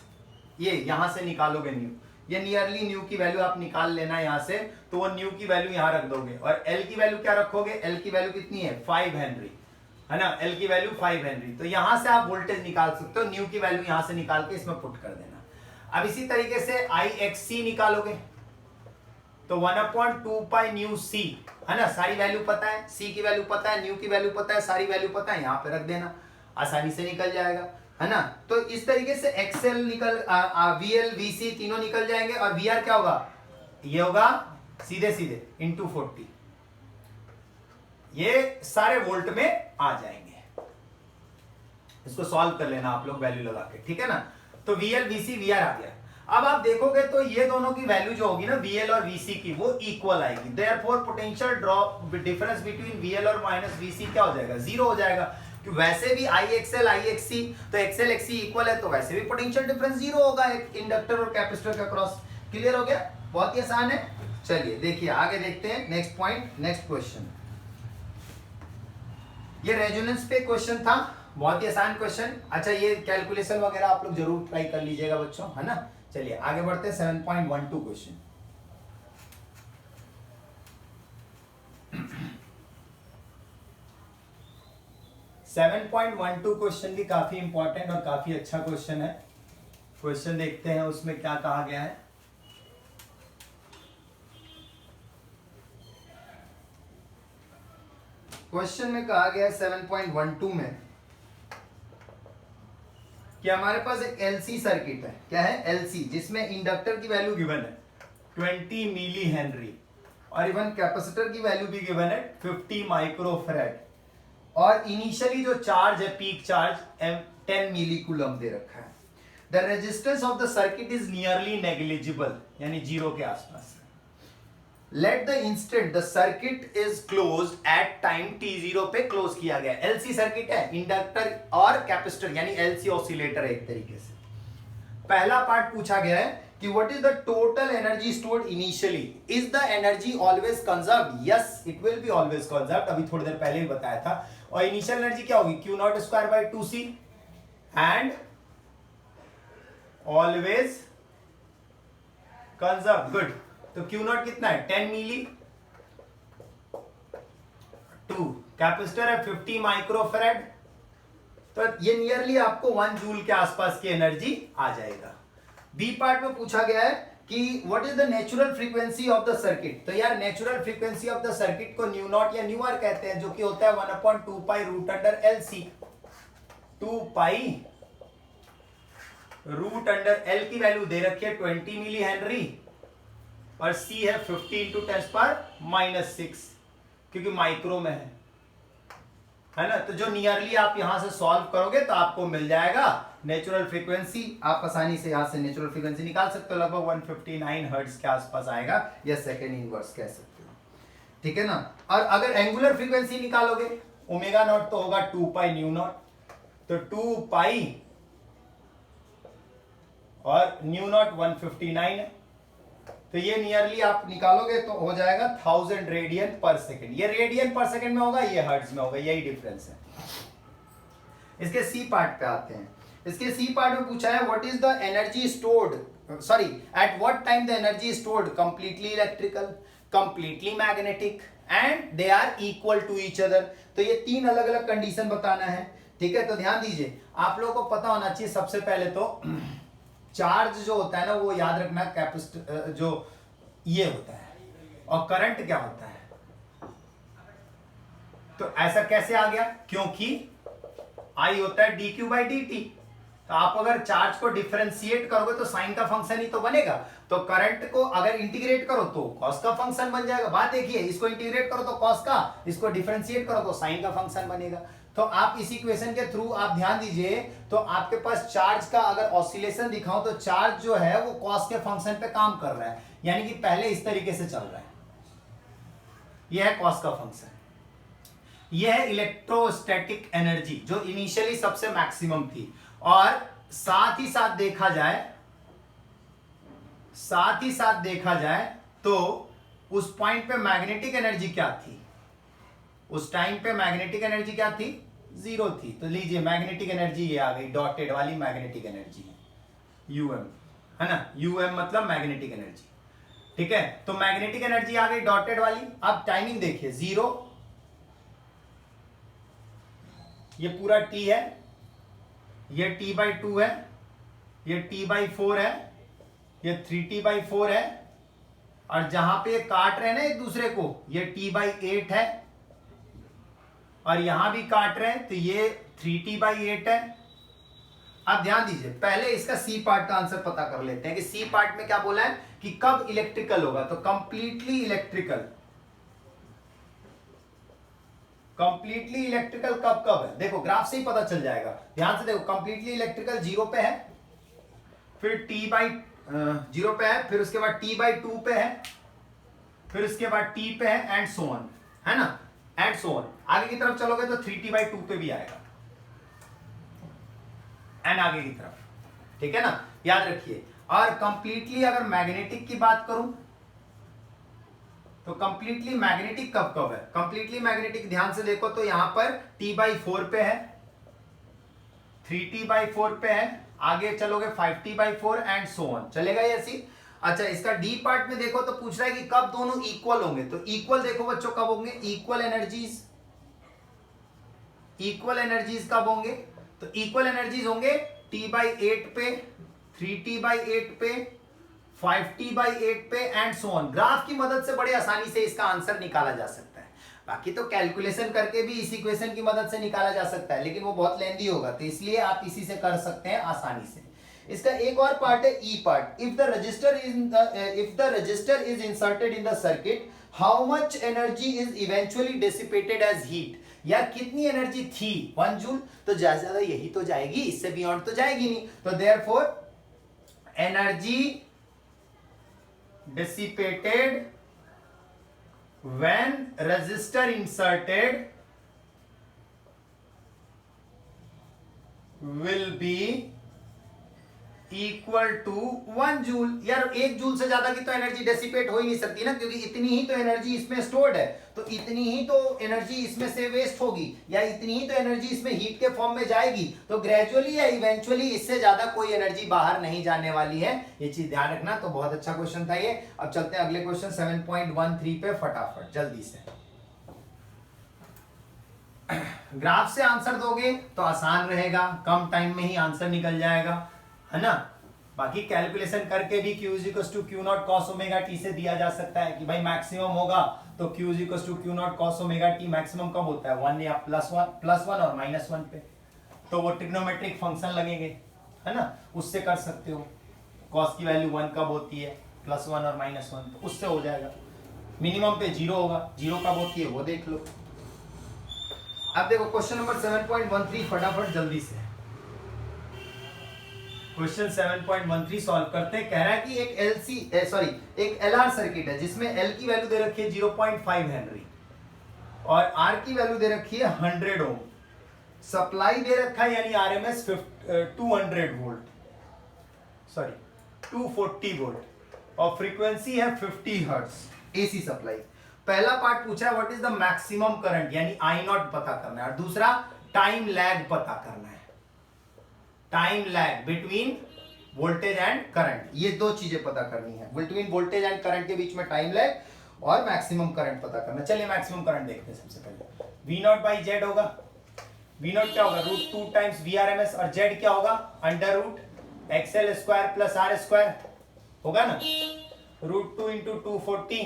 ये यहां से निकालोगे न्यू, ये नियरली न्यू की वैल्यू आप निकाल लेना यहां से, तो वो न्यू की वैल्यू यहां रख दोगे। और एल की वैल्यू क्या रखोगे, एल की वैल्यू कितनी है, 5 हेनरी, है ना, एल की वैल्यू 5 हेनरी। तो यहां से आप वोल्टेज निकाल सकते हो, न्यू की वैल्यू यहां से निकाल के इसमें पुट कर देना। अब इसी तरीके से IXC निकालोगे, तो 1/2 पाई न्यू सी, है ना, सारी वैल्यू पता है, सी की वैल्यू पता है, न्यू की वैल्यू पता है, सारी वैल्यू पता है, यहां पे रख देना, आसानी से निकल जाएगा, है ना। तो इस तरीके से एक्सएल निकल, VL VC तीनों निकल जाएंगे, और VR क्या होगा, ये होगा सीधे सीधे इंटू 40, ये सारे वोल्ट में आ जाएंगे। इसको सॉल्व कर लेना आप लोग वैल्यू लगा के, ठीक है ना। तो VL VC VR आ गया। अब आप देखोगे तो ये दोनों की वैल्यू जो होगी ना, VL और VC की, वो इक्वल आएगी। Therefore potential drop difference between VL और माइनस VC क्या हो जाएगा, 0 हो जाएगा। कि वैसे भी IXL IXC, तो XL XC इक्वल है, तो वैसे भी पोटेंशियल डिफरेंस 0 होगा एक इंडक्टर और कैपेसिटर का क्रॉस। क्लियर हो गया, बहुत ही आसान है। चलिए देखिए आगे देखते हैं, नेक्स्ट पॉइंट, नेक्स्ट क्वेश्चन। ये रेजोनेंस पे क्वेश्चन था, बहुत ही आसान क्वेश्चन। अच्छा, ये कैलकुलेशन वगैरह आप लोग जरूर ट्राई कर लीजिएगा बच्चों, है ना। चलिए आगे बढ़ते हैं, 7.12 क्वेश्चन। सेवन 7.12 क्वेश्चन भी काफी इंपॉर्टेंट और काफी अच्छा क्वेश्चन है। क्वेश्चन देखते हैं उसमें क्या कहा गया है। क्वेश्चन में कहा गया है 7.12 में कि हमारे पास एक LC सर्किट है। क्या है, LC, जिसमें इंडक्टर की वैल्यू गिवन है 20 मिली हेनरी, और इवन कैपेसिटर की वैल्यू भी गिवन है 50 माइक्रोफैराड, और इनिशियली जो चार्ज है, पीक चार्ज 10 मिली कूलम दे रखा है। The resistance of the circuit is nearly negligible, यानी 0 के आसपास। Let the instant the circuit is close at time t0 पे क्लोज किया गया। LC सर्किट है, इंडक्टर और कैपेसिटर, यानी LC ऑसिलेटर है एक तरीके से। पहला पार्ट पूछा गया है कि what is the total energy stored initially, is the energy always conserved? Yes, it will be always conserved, अभी थोड़ी देर पहले ही बताया था। और इनिशियल एनर्जी क्या होगी? Q not square by 2c and always conserve. Good. तो क्यू नॉट कितना है? 10 मिली। 2 कैपेसिटर है 50 माइक्रोफेरेड, तो ये नियरली आपको 1 जूल के आसपास की एनर्जी आ जाएगा। बी पार्ट में पूछा गया है कि what is the natural frequency of the circuit. तो यार natural frequency of the circuit को न्यू नॉट या न्यू आर कहते हैं, जो कि होता है 1/2 pi root under L C. 2 pi root under L की वैल्यू दे रखी है 20 मिली हेनरी और सी है 50 × 10⁻⁻6, क्योंकि माइक्रो में है ना। तो जो नियरली आप यहां से सॉल्व करोगे तो आपको मिल जाएगा नेचुरल फ्रीक्वेंसी। आप आसानी से यहां से नेचुरल फ्रीक्वेंसी निकाल सकते हो, लगभग 159 हर्ट्ज के आसपास आएगा, या सेकेंड इनवर्स कह सकते हो, ठीक है ना। और अगर एंगुलर फ्रीक्वेंसी निकालोगे, ओमेगा नॉट तो होगा 2 पाई न्यू नॉट, तो 2 पाई और न्यू नॉट 159 है, तो ये नियरली आप निकालोगे तो हो जाएगा 1000 रेडियन पर सेकेंड। ये रेडियन पर सेकेंड में होगा, ये हर्ट्ज में होगा, यही डिफरेंस है। इसके सी पार्ट पे आते हैं। इसके सी पार्ट में पूछा है what is the energy stored, sorry at what time the energy stored, completely electrical, completely magnetic and they are equal to each other. तो ये 3 अलग अलग कंडीशन बताना है, ठीक है। तो ध्यान दीजिए, आप लोगों को पता होना चाहिए सबसे पहले तो चार्ज जो होता है ना, वो याद रखना कैपेसिटर जो ये होता है, और करंट क्या होता है। तो ऐसा कैसे आ गया? क्योंकि I होता है dq/dt। तो आप अगर चार्ज को डिफरेंशिएट करोगे तो साइन का फंक्शन ही तो बनेगा। तो करंट को अगर इंटीग्रेट करो तो कॉस का फंक्शन बन जाएगा। बात देखिए, इसको इंटीग्रेट करो तो कॉस का, इसको डिफरेंशिएट करो तो साइन का फंक्शन बनेगा। तो आप इस इक्वेशन के थ्रू आप ध्यान दीजिए, तो आपके पास चार्ज का अगर ऑसिलेशन दिखाऊं तो चार्ज जो है वो कॉस के फंक्शन पे काम कर रहा है, यानी कि पहले इस तरीके से चल रहा है, यह है कॉस का फंक्शन। यह है इलेक्ट्रोस्टैटिक एनर्जी जो इनिशियली सबसे मैक्सिमम थी। और साथ ही साथ देखा जाए तो उस पॉइंट पे मैग्नेटिक एनर्जी क्या थी? उस टाइम पे मैग्नेटिक एनर्जी क्या थी? 0 थी। तो लीजिए मैग्नेटिक एनर्जी ये आ गई, डॉटेड वाली मैग्नेटिक एनर्जी यूएम, है ना। यूएम मतलब मैग्नेटिक एनर्जी, ठीक है। तो मैग्नेटिक एनर्जी आ गई डॉटेड वाली। अब टाइमिंग देखिए, 0, ये पूरा t है, ये t/2 है, ये t/4 है, ये 3t/4 है, और जहां पे ये काट रहे हैं ना एक दूसरे को, ये t/8 है, और यहां भी काट रहे हैं तो ये 3t/8 है। अब ध्यान दीजिए, पहले इसका सी पार्ट का आंसर पता कर लेते हैं कि सी पार्ट में क्या बोला है कि कब इलेक्ट्रिकल होगा। तो कंप्लीटली इलेक्ट्रिकल कब कब है? देखो ग्राफ से ही पता चल जाएगा, ध्यान से देखो। कंप्लीटली इलेक्ट्रिकल 0 पे है, फिर t/0 पे है, फिर उसके बाद t/2 पे है, फिर उसके बाद t पे है, एंड सो ऑन, है ना, एंड सो ऑन। आगे की तरफ चलोगे तो 3t/2 पे भी आएगा, एंड आगे की तरफ, ठीक है ना, याद रखिए। और कंप्लीटली अगर मैग्नेटिक की बात करूं तो कंप्लीटली मैग्नेटिक कब कब है? कंप्लीटली मैग्नेटिक ध्यान से देखो तो यहां पर t/4 पे है, 3t/4 पे है, आगे चलोगे 5t/4 एंड सो ऑन, चलेगा ये ऐसी। अच्छा, इसका डी पार्ट में देखो तो पूछ रहा है कि कब दोनों इक्वल होंगे। तो इक्वल देखो बच्चों कब होंगे? इक्वल एनर्जीज कब होंगे? तो इक्वल एनर्जीज होंगे t/8 पे, 3t/8 पे, 5t/8 पे, एंड सो ऑन। ग्राफ की मदद से बड़े आसानी से इसका आंसर निकाला जा सकता है। बाकी तो कैलकुलेशन करके भी इस इक्वेशन की मदद से निकाला जा सकता है, लेकिन वो बहुत लेंदी होगा, तो इसलिए आप इसी से कर सकते हैं आसानी से। इसका एक और पार्ट है E part. If the resistor is inserted in the circuit, how much energy is eventually dissipated as heat. या कितनी एनर्जी थी? 1 जूल। तो ज्यादा यही तो जाएगी, इससे बियॉन्ड तो जाएगी नहीं। तो therefore energy dissipated when resistor inserted will be equal to 1 joule. यार 1 जूल से ज्यादा की तो एनर्जी डेसिपेट हो ही नहीं सकती ना, क्योंकि इतनी ही तो एनर्जी इसमें स्टोर्ड है, तो इतनी ही तो एनर्जी इसमें से वेस्ट होगी, या इतनी ही तो एनर्जी इसमें हीट के फॉर्म में जाएगी। तो ग्रेजुअली या इवेंचुअली इससे ज्यादा कोई एनर्जी बाहर नहीं जाने वाली है, ये चीज ध्यान रखना। तो बहुत अच्छा क्वेश्चन था ये। अब चलते हैं अगले क्वेश्चन 7.13 पे फटाफट जल्दी से। ग्राफ से आंसर दोगे तो आसान रहेगा, कम टाइम में ही आंसर निकल जाएगा, है ना। बाकी कैलकुलेशन करके भी Q = Q not cos omega T से दिया जा सकता है कि भाई मैक्सिमम होगा तो Q = Q not cos omega T. Maximum कब होता है 1 या +1 और -1 पे, तो वो ट्रिग्नोमेट्रिक फंक्शन लगेंगे, है ना, उससे कर सकते हो। cos की वैल्यू 1 कब होती है, +1 और -1, तो उससे हो जाएगा। मिनिमम पे 0 होगा, 0 कब होती है वो देख लो। अब देखो क्वेश्चन नंबर 7.13 फटाफट जल्दी से। क्वेश्चन 7.13 सॉल्व करते हैं। कह रहा है कि एक LR सर्किट है जिसमें L की वैल्यू दे रखी है 0.5 हेनरी और R की वैल्यू दे रखी है 100 ओम। सप्लाई दे रखा है यानी RMS 240 वोल्ट और फ्रीक्वेंसी है 50 हर्ट्ज AC सप्लाई। पहला पार्ट पूछा है what is the maximum current यानी I0 पता करना है, और दूसरा टाइम लैग पता करना है। Time lag between voltage and current, ये दो चीजें पता करनी है। बिटवीन वोल्टेज एंड करंट के बीच में टाइम लैग और मैक्सिमम करंट पता करना। चलिए मैक्सिमम करंट देखते हैं। सबसे पहले V0/Z होगा। V0 क्या होगा, √2 टाइम्स VRMS, और Z क्या होगा, √XL² + R² होगा ना, √2 × 240,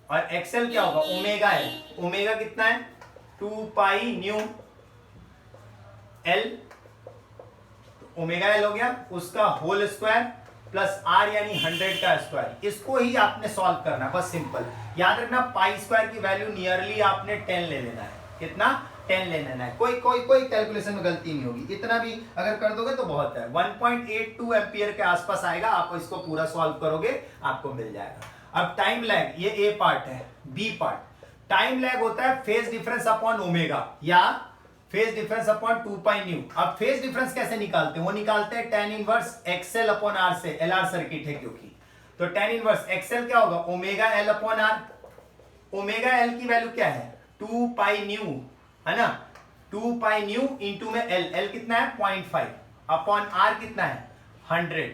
और XL क्या होगा, ओमेगा L। ओमेगा कितना है, 2π L, ओमेगा L हो गया, उसका होल स्क्वायर प्लस R यानी 100 का स्क्वायर। इसको ही आपने सॉल्व करना, बस सिंपल याद रखना। π² की वैल्यू नियरली आपने 10 ले लेना है। कितना, 10 ले लेना है। कोई कैलकुलेशन में गलती नहीं होगी, इतना भी अगर कर दोगे तो बहुत है। 1.82 एम्पियर के आसपास आएगा, आप इसको पूरा सॉल्व करोगे आपको मिल जाएगा। अब टाइम लैग, ये ए पार्ट है। बी पार्ट, टाइम लैग होता है फेज डिफरेंस अपॉन ओमेगा या फेज डिफरेंस अपॉन 2π न्यू। अब फेज डिफरेंस कैसे निकालते हैं, वो निकालते हैं tan inverse XL upon R से। LR सर्किट है क्योंकि, तो tan इनवर्स XL क्या होगा, omega L upon R। Omega L की वैल्यू क्या है, 2π न्यू, है ना, 2π न्यू इंटू में L कितना है 0.5 अपॉन R कितना है 100,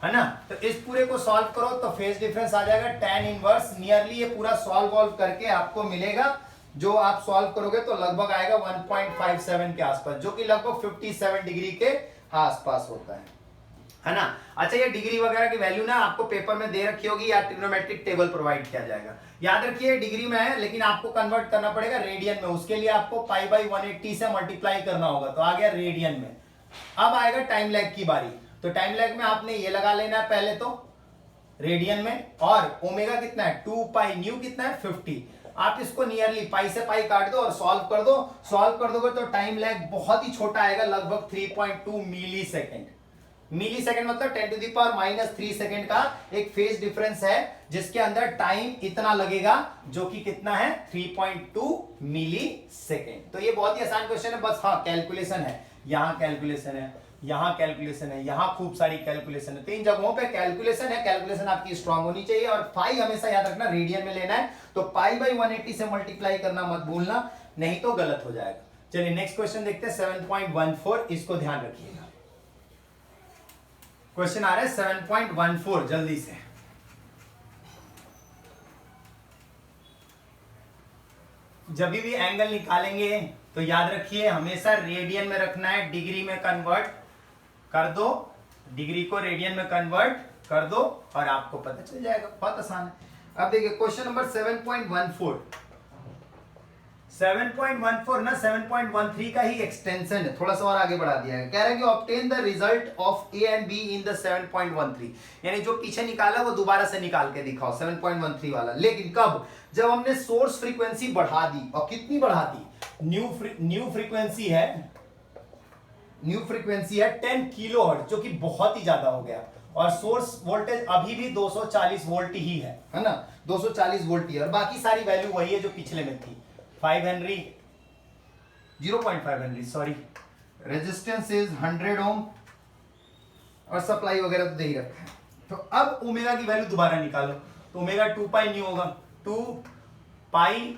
है ना। तो इस पूरे को सॉल्व करो तो फेज डिफरेंस आ जाएगा tan इनवर्स। नियरली ये पूरा सॉल्व करके आपको मिलेगा, जो आप सॉल्व करोगे तो लगभग आएगा 1.57 के आसपास, जो कि लगभग 57 डिग्री के आसपास होता है ना। अच्छा, ये डिग्री वगैरह की वैल्यू ना आपको पेपर में दे रखी होगी या ट्रिग्नोमेट्रिक टेबल प्रोवाइड किया जाएगा। याद रखिए डिग्री में है, लेकिन आपको कन्वर्ट करना पड़ेगा रेडियन में। उसके लिए आपको π/180 से मल्टीप्लाई करना होगा, तो आ गया रेडियन में। अब आएगा टाइम लैग की बारी, तो टाइम लैग में आपने ये लगा लेना है पहले तो रेडियन में, और ओमेगा कितना है 2π, न्यू कितना है 50। आप इसको नियरली पाई से पाई काट दो और सॉल्व कर दो। सॉल्व कर दोगे तो टाइम लैग बहुत ही छोटा आएगा, लगभग 3.2 मिली सेकेंड। मिली सेकेंड मतलब 10⁻³ सेकेंड का एक फेज डिफरेंस है, जिसके अंदर टाइम इतना लगेगा, जो कि कितना है 3.2 मिली सेकेंड। तो ये बहुत ही आसान क्वेश्चन है, बस हाँ कैलकुलेशन है, यहाँ कैलकुलेशन है, यहाँ कैलकुलेशन है, यहाँ खूब सारी कैलकुलेशन है। 3 जगहों पे कैलकुलेशन है। कैलकुलेशन आपकी स्ट्रांग होनी चाहिए, और फाई हमेशा याद रखना रेडियन में लेना है, तो π/180 से मल्टीप्लाई करना मत भूलना, नहीं तो गलत हो जाएगा। चलिए नेक्स्ट क्वेश्चन देखते हैं 7.14, इसको ध्यान रखिएगा। क्वेश्चन आ रहा है 7.14, जल्दी से। जब भी एंगल निकालेंगे तो याद रखिए हमेशा रेडियन में रखना है, डिग्री में कन्वर्ट कर दो, डिग्री को रेडियन में कन्वर्ट कर दो और आपको पता चल जाएगा, बहुत आसान है। अब देखिए क्वेश्चन नंबर 7.14 ना 7.13 का ही एक्सटेंशन है, थोड़ा सा और आगे बढ़ा दिया है। कह रहा है कि obtain the result of A and be in the 7.13, यानी जो पीछे निकाला वो दोबारा से निकाल के दिखाओ 7.13 वाला। लेकिन कब, जब हमने सोर्स फ्रीक्वेंसी बढ़ा दी, और कितनी बढ़ा दी, न्यू फ्रीक्वेंसी है 10 किलोहर्ट्ज, जो कि बहुत ही ज्यादा हो गया, और सोर्स वोल्टेज अभी भी 240 वोल्ट ही है ना, 240 वोल्ट ही है, और बाकी सारी वैल्यू वही है जो पिछले में थी। 5 Henry, 0.5 Henry sorry, resistance is 100 ओम, और सप्लाई वगैरह तो दे ही रखा है। तो अब ओमेगा की वैल्यू दोबारा निकालो, तो ओमेगा 2 पाई न्यू होगा, 2 पाई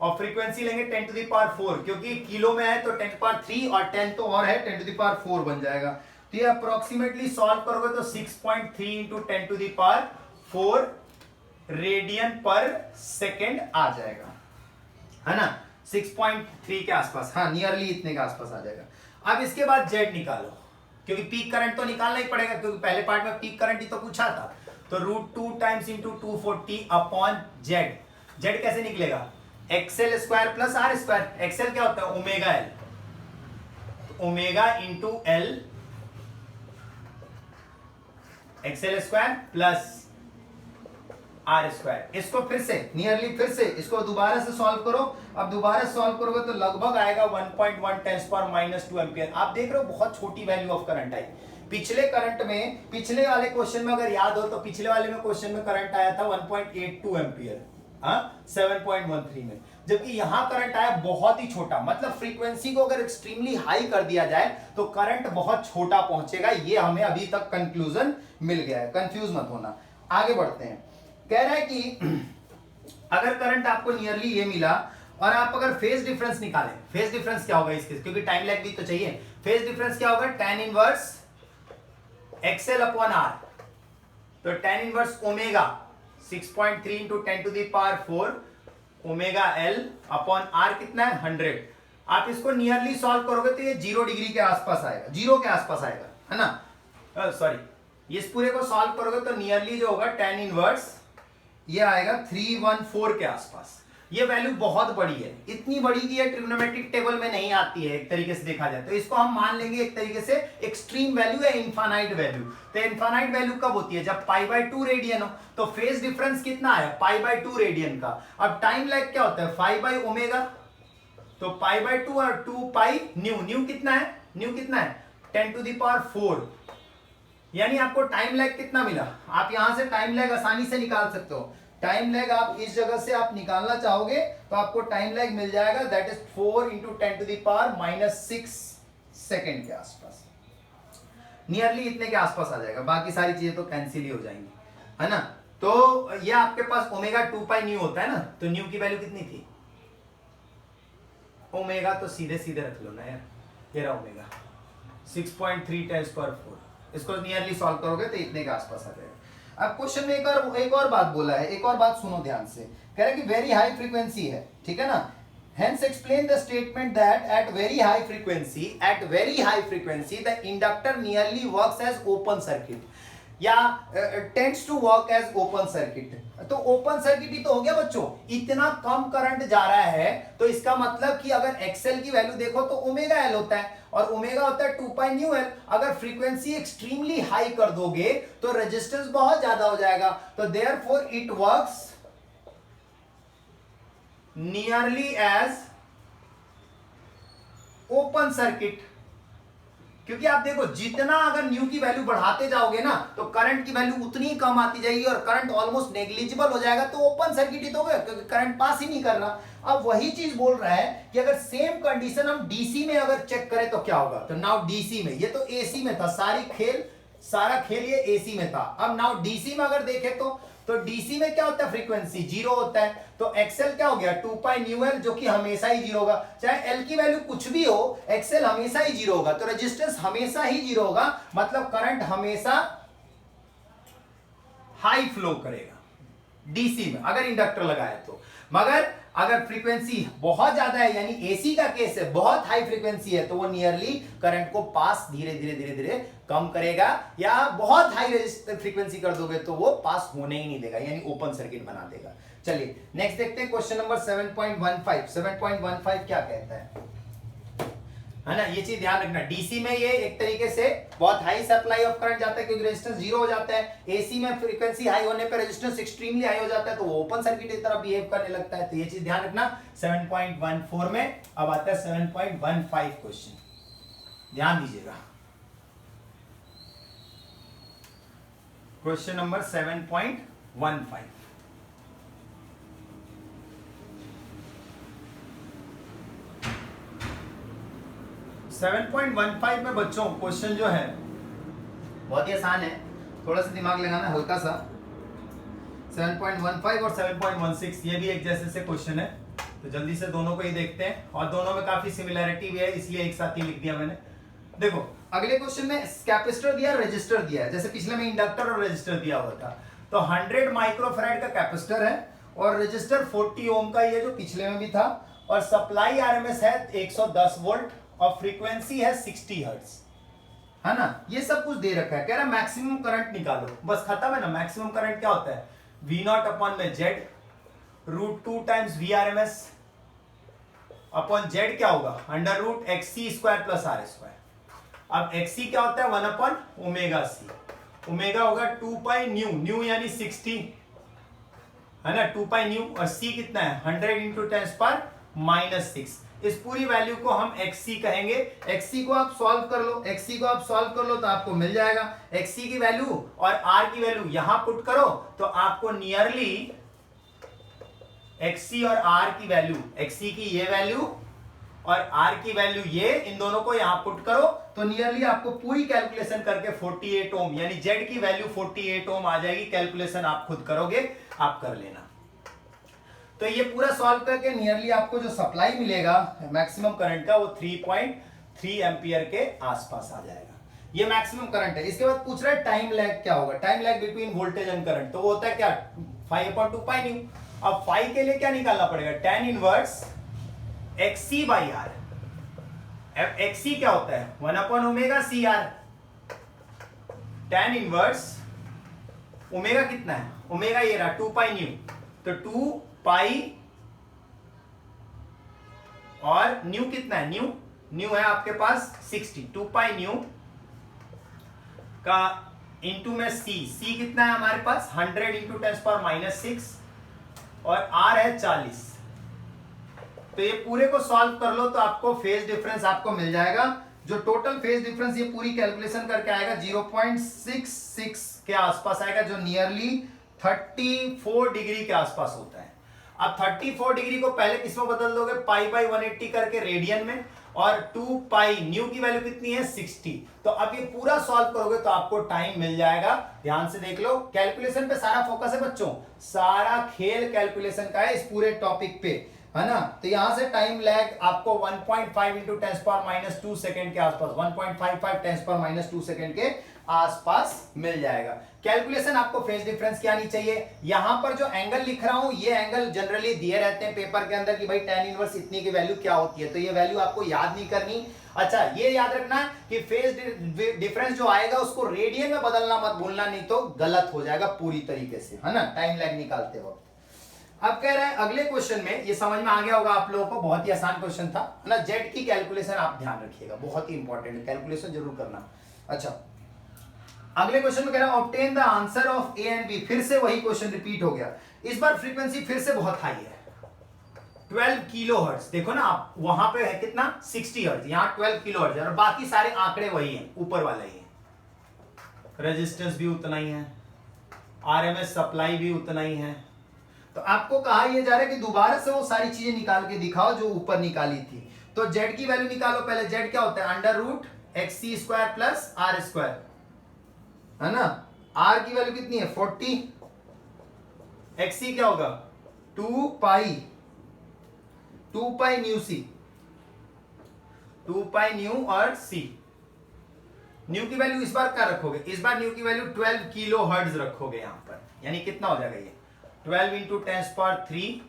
और फ्रीक्वेंसी लेंगे 10 टू द पावर 4, क्योंकि किलो में है तो 10 टू पावर 3 और 10 तो और है 10 टू द पावर 4 बन जाएगा। तो ये अप्रोक्सीमेटली सॉल्व करोगे तो 6.3 into 10 to the power 4 radian पर सेकेंड आ जाएगा, है ना, 6.3 के आसपास, हाँ नियरली इतने के आसपास आ जाएगा। अब इसके बाद जेड निकालो, क्योंकि पीक करंट तो निकालना ही पड़ेगा, क्योंकि पहले पार्ट में पीक करंट ही तो पूछा था। तो √2 times into 240 upon Z. Z कैसे निकलेगा, XL square plus R square. XL क्या होता है, omega L, omega into L XL square plus R square. इसको फिर से नियरली फिर से इसको दोबारा से सॉल्व करो। अब दोबारा सॉल्व करोगे तो लगभग आएगा 1.1 10⁻² एम्पियर। आप देख रहे हो बहुत छोटी वैल्यू ऑफ करंट आई। पिछले करंट में, पिछले वाले क्वेश्चन में अगर याद हो तो पिछले वाले में क्वेश्चन में करंट आया था 1.82 एम्पियर, 7.13 में, जबकि यहां करंट आया बहुत ही छोटा। मतलब फ्रीक्वेंसी को अगर एक्सट्रीमली हाई कर दिया जाए तो करंट बहुत छोटा पहुंचेगा। ये हमें अभी तक कंक्लूजन मिल गया है, कंफ्यूज मत होना। आगे बढ़ते हैं। कह रहा है कि अगर करंट आपको नियरली ये मिला और आप अगर फेज डिफरेंस निकालें, फेज डिफरेंस क्या होगा इसके, क्योंकि टाइम लैग भी तो चाहिए। फेज डिफरेंस क्या होगा, tan inverse XL upon R. तो tan inverse omega 6.3 into 10 to the power 4 omega L upon R कितना है 100। आप इसको नियरली सॉल्व करोगे तो ये 0 डिग्री के आसपास आएगा, 0 के आसपास आएगा, है ना, सॉरी इस पूरे को सॉल्व करोगे तो नियरली जो होगा tan इनवर्स ये आएगा 314 के आसपास। ये वैल्यू बहुत बड़ी है, इतनी बड़ी कि ये ट्रिग्नोमेट्रिक टेबल में नहीं आती है एक तरीके से देखा जाए तो। इसको हम मान लेंगे एक तरीके से एक्सट्रीम वैल्यू या इनफाइनाइट वैल्यू। तो इनफाइनाइट वैल्यू कब होती है, जब π/2 रेडियन हो। तो फेज डिफरेंस कितना है, π/2 रेडियन का। अब टाइम लैग क्या होता है, 5/ω। तो π/2 और 2π न्यू, न्यू कितना है, न्यू कितना है 10 टू द पावर 4। यानी आपको टाइम लैग कितना मिला, आप यहां से टाइम लैग आसानी से निकाल सकते हो। टाइम लैग आप इस जगह से आप निकालना चाहोगे तो आपको टाइम लैग मिल जाएगा, that is 4 into 10 to the power -6 second के आसपास। नियरली इतने के आसपास आ जाएगा, बाकी सारी चीजें तो कैंसिल ही हो जाएंगी, है ना। तो ये आपके पास ओमेगा 2π न्यू होता है ना, तो न्यू की वैल्यू कितनी थी, ओमेगा तो सीधे सीधे रख लो ना यार, ये रहा ओमेगा 6.3 × 10⁴। इसको नियरली सॉल्व करोगे तो इतने के आसपास आ जाएगा। अब क्वेश्चन में एक और बात बोला है, एक और बात सुनो ध्यान से। कह रहा है कि वेरी हाई फ्रीक्वेंसी है, ठीक है ना। Hence explain the statement that at very high frequency the inductor nearly works as open circuit या tends to work as open circuit। तो ओपन सर्किट ही तो हो गया बच्चों, इतना कम करंट जा रहा है तो इसका मतलब कि अगर एक्सएल की वैल्यू देखो तो ओमेगा एल होता है और ओमेगा होता है 2π न्यू एल। अगर फ्रीक्वेंसी एक्सट्रीमली हाई कर दोगे तो रेजिस्टेंस बहुत ज्यादा हो जाएगा। तो therefore it works nearly as open circuit. क्योंकि आप देखो जितना अगर न्यू की वैल्यू बढ़ाते जाओगे ना तो करंट की वैल्यू उतनी ही कम आती जाएगी और करंट ऑलमोस्ट नेग्लिजिबल हो जाएगा। तो ओपन सर्किट ही तो होगा क्योंकि करंट पास ही नहीं कर रहा। अब वही चीज बोल रहा है कि अगर सेम कंडीशन हम डीसी में अगर चेक करें तो क्या होगा। तो नाउ डीसी में, ये तो एसी में था, सारा खेल ये एसी में था। अब नाउ डीसी में अगर देखें तो डीसी में क्या होता है, फ्रीक्वेंसी 0 होता है। तो एक्सएल क्या हो गया 2π न्यू एल, जो कि हमेशा ही 0 होगा। चाहे एल की वैल्यू कुछ भी हो, एक्सएल हमेशा ही 0 होगा। तो रेजिस्टेंस हमेशा ही 0 होगा, मतलब करंट हमेशा हाई फ्लो करेगा डीसी में अगर इंडक्टर लगाए तो। मगर अगर फ्रीक्वेंसी बहुत ज्यादा है, यानी एसी का केस है, बहुत हाई फ्रीक्वेंसी है, तो वो नियरली करंट को पास धीरे धीरे कम करेगा। या बहुत हाई फ्रीक्वेंसी कर दोगे तो वो पास होने ही नहीं देगा, यानी ओपन सर्किट बना देगा। चलिए नेक्स्ट देखते हैं क्वेश्चन नंबर 7.15। 7.15 क्या कहता है ना, ये चीज ध्यान रखना। डीसी में ये एक तरीके से बहुत हाई सप्लाई ऑफ करंट जाता है क्योंकि रेजिस्टेंस 0 हो जाता है। एसी में फ्रीक्वेंसी हाई होने पर रेजिस्टेंस एक्सट्रीमली हाई हो जाता है तो वो ओपन सर्किट की तरह बिहेव करने लगता है। तो ये चीज ध्यान रखना 7.14 में। अब आता है 7.15 क्वेश्चन, ध्यान दीजिएगा। क्वेश्चन नंबर 7.15 7.15 में बच्चों क्वेश्चन जो है बहुत ही आसान है, थोड़ा सा दिमाग लगाना हल्का सा। 7.15 और 7.16 ये भी एक जैसे से क्वेश्चन है, तो जल्दी से दोनों को ही देखते हैं, और दोनों में काफी सिमिलैरिटी भी है इसलिए एक साथ ही लिख दिया मैंने। देखो अगले क्वेश्चन में कैपेसिटर दिया, रजिस्टर दिया है, जैसे पिछले में इंडक्टर और रजिस्टर दिया हुआ था। तो 100 माइक्रोफैराड का कैपेसिटर है और रजिस्टर 40 ओम का ही है जो पिछले में भी था, और सप्लाई आरएमएस है 110 वोल्ट और फ्रीक्वेंसी है 60 हर्ट्ज, है ना। ये सब कुछ दे रखा है, कह रहा है मैक्सिमम करंट निकालो, बस खत्म है ना। मैक्सिमम करंट क्या होता है, V नॉट अपॉन में Z root 2 times V R M S upon Z क्या होगा, under root XC square plus R square. अब XC क्या होता है, 1 अपॉन ओमेगा सी, ओमेगा होगा 2 पाई न्यू, न्यू यानी 60 है ना, 2 पाई न्यू, और C कितना है 100 इंटू 10⁻⁻⁶। इस पूरी वैल्यू को हम XC कहेंगे। XC को आप सॉल्व कर लो, XC को आप सॉल्व कर लो तो आपको मिल जाएगा XC की वैल्यू और R की वैल्यू यहां पुट करो तो आपको नियरली XC और R की वैल्यू, XC की ये वैल्यू और R की वैल्यू ये, इन दोनों को यहां पुट करो तो नियरली आपको पूरी कैलकुलेशन करके 48 ओम यानी Z की वैल्यू 48 ओम आ जाएगी। कैलकुलेशन आप खुद करोगे, आप कर लेना। तो ये पूरा सॉल्व करके नियरली आपको जो सप्लाई मिलेगा मैक्सिमम करंट का वो 3.3 एम्पियर के आसपास आ जाएगा। ये मैक्सिमम करंट है। इसके बाद पूछ रहा है टाइम लैग क्या होगा, time lag between voltage and current, तो वो होता है क्या 5/2 पाई न्यू। अब फाई के लिए क्या निकालना पड़ेगा, tan inverse XC by R। अब XC क्या होता है 1 upon omega C R, tan inverse omega कितना है, ओमेगा ये रहा 2 पाई न्यू, तो 2 पाई और न्यू कितना है, न्यू है आपके पास 60, 2 पाई न्यू का इंटू में सी कितना है हमारे पास 100 इंटू 10⁻⁻⁶ और R है 40। तो ये पूरे को सॉल्व कर लो तो आपको फेज डिफरेंस आपको मिल जाएगा। जो टोटल फेज डिफरेंस ये पूरी कैलकुलेशन करके आएगा 0.66 के आसपास आएगा, जो नियरली 34 डिग्री के आसपास होता है। अब 34 डिग्री को पहले किसमें बदल दोगे, π/180 करके रेडियन में, और 2 पाई न्यू की वैल्यू कितनी है 60। तो अब ये पूरा सॉल्व करोगे तो आपको टाइम मिल जाएगा। ध्यान से देख लो, कैलकुलेशन पे सारा फोकस है बच्चों, सारा खेल कैलकुलेशन का है इस पूरे टॉपिक पे, है ना। तो यहां से टाइम लैग आपको 1.5 इंटू 10⁻⁻2 सेकेंड के आसपास, 1.55 10⁻⁻2 सेकेंड के आसपास मिल जाएगा। कैलकुलेशन आपको फेज डिफरेंस क्या आनी चाहिए। यहां पर जो एंगल लिख रहा हूं ये एंगल जनरली दिए रहते हैं पेपर के अंदर कि भाई tan इनवर्स इतनी की वैल्यू क्या होती है, तो ये वैल्यू आपको याद नहीं करनी। अच्छा ये याद रखना है कि फेज डिफरेंस जो आएगा उसको रेडियन में बदलना मत भूलना, नहीं तो गलत हो जाएगा पूरी तरीके से, है ना, टाइम लैग निकालते वक्त। अब कह रहे हैं अगले क्वेश्चन में, ये समझ में आ गया होगा आप लोगों को, बहुत ही आसान क्वेश्चन था ना। जेड की कैलकुलेशन आप ध्यान रखिएगा, बहुत ही इंपॉर्टेंट है, कैलकुलेशन जरूर करना। अच्छा अगले क्वेश्चन में कह रहा है obtain the answer of A and B. फिर से वही क्वेश्चन रिपीट हो गया, इस बार फ्रीक्वेंसी फिर से बहुत हाई है 12 किलो हर्ट्ज। देखो ना आप, वहां पे है कितना 60 हर्ट्ज, यहाँ 12 किलो हर्ट्ज, और बाकी सारे आंकड़े वही हैं, ऊपर वाला ही है। रेजिस्टेंस भी उतना ही है, आरएमएस सप्लाई भी उतना ही है। तो आपको कहा यह जा रहा है कि दोबारा से वो सारी चीजें निकाल के दिखाओ जो ऊपर निकाली थी। तो जेड की वैल्यू निकालो पहले। जेड क्या होता है under root XC square plus R square, है ना। R की वैल्यू कितनी है 40, XC क्या होगा 2 pi nu C, 2 pi nu और C। न्यू की वैल्यू इस बार क्या रखोगे, इस बार न्यू की वैल्यू 12 किलो हर्ट्ज रखोगे यहां पर, यानी कितना हो जाएगा ये 12 इंटू 10⁻³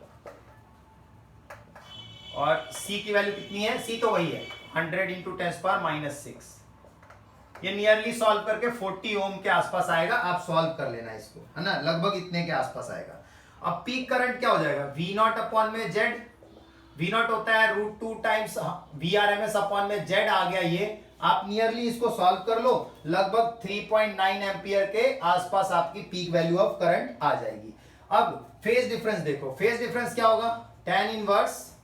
और C की वैल्यू कितनी है, C तो वही है 100 इंटू 10⁻⁻⁶। ये नियरली सॉल्व करके 40 ओम के आसपास आएगा, आप सॉल्व कर लेना इसको, है ना, लगभग इतने के आसपास आएगा। अब पीक करंट क्या हो जाएगा, V नॉट अपॉन में Z, V नॉट होता है √2 टाइम्स VRMS अपॉन में Z आ गया ये। आप नियरली इसको सॉल्व कर लो, लगभग 3.9 एम्पियर के आसपास आपकी पीक वैल्यू ऑफ करंट आ जाएगी। अब फेज डिफरेंस देखो, फेज डिफरेंस क्या होगा tan inverse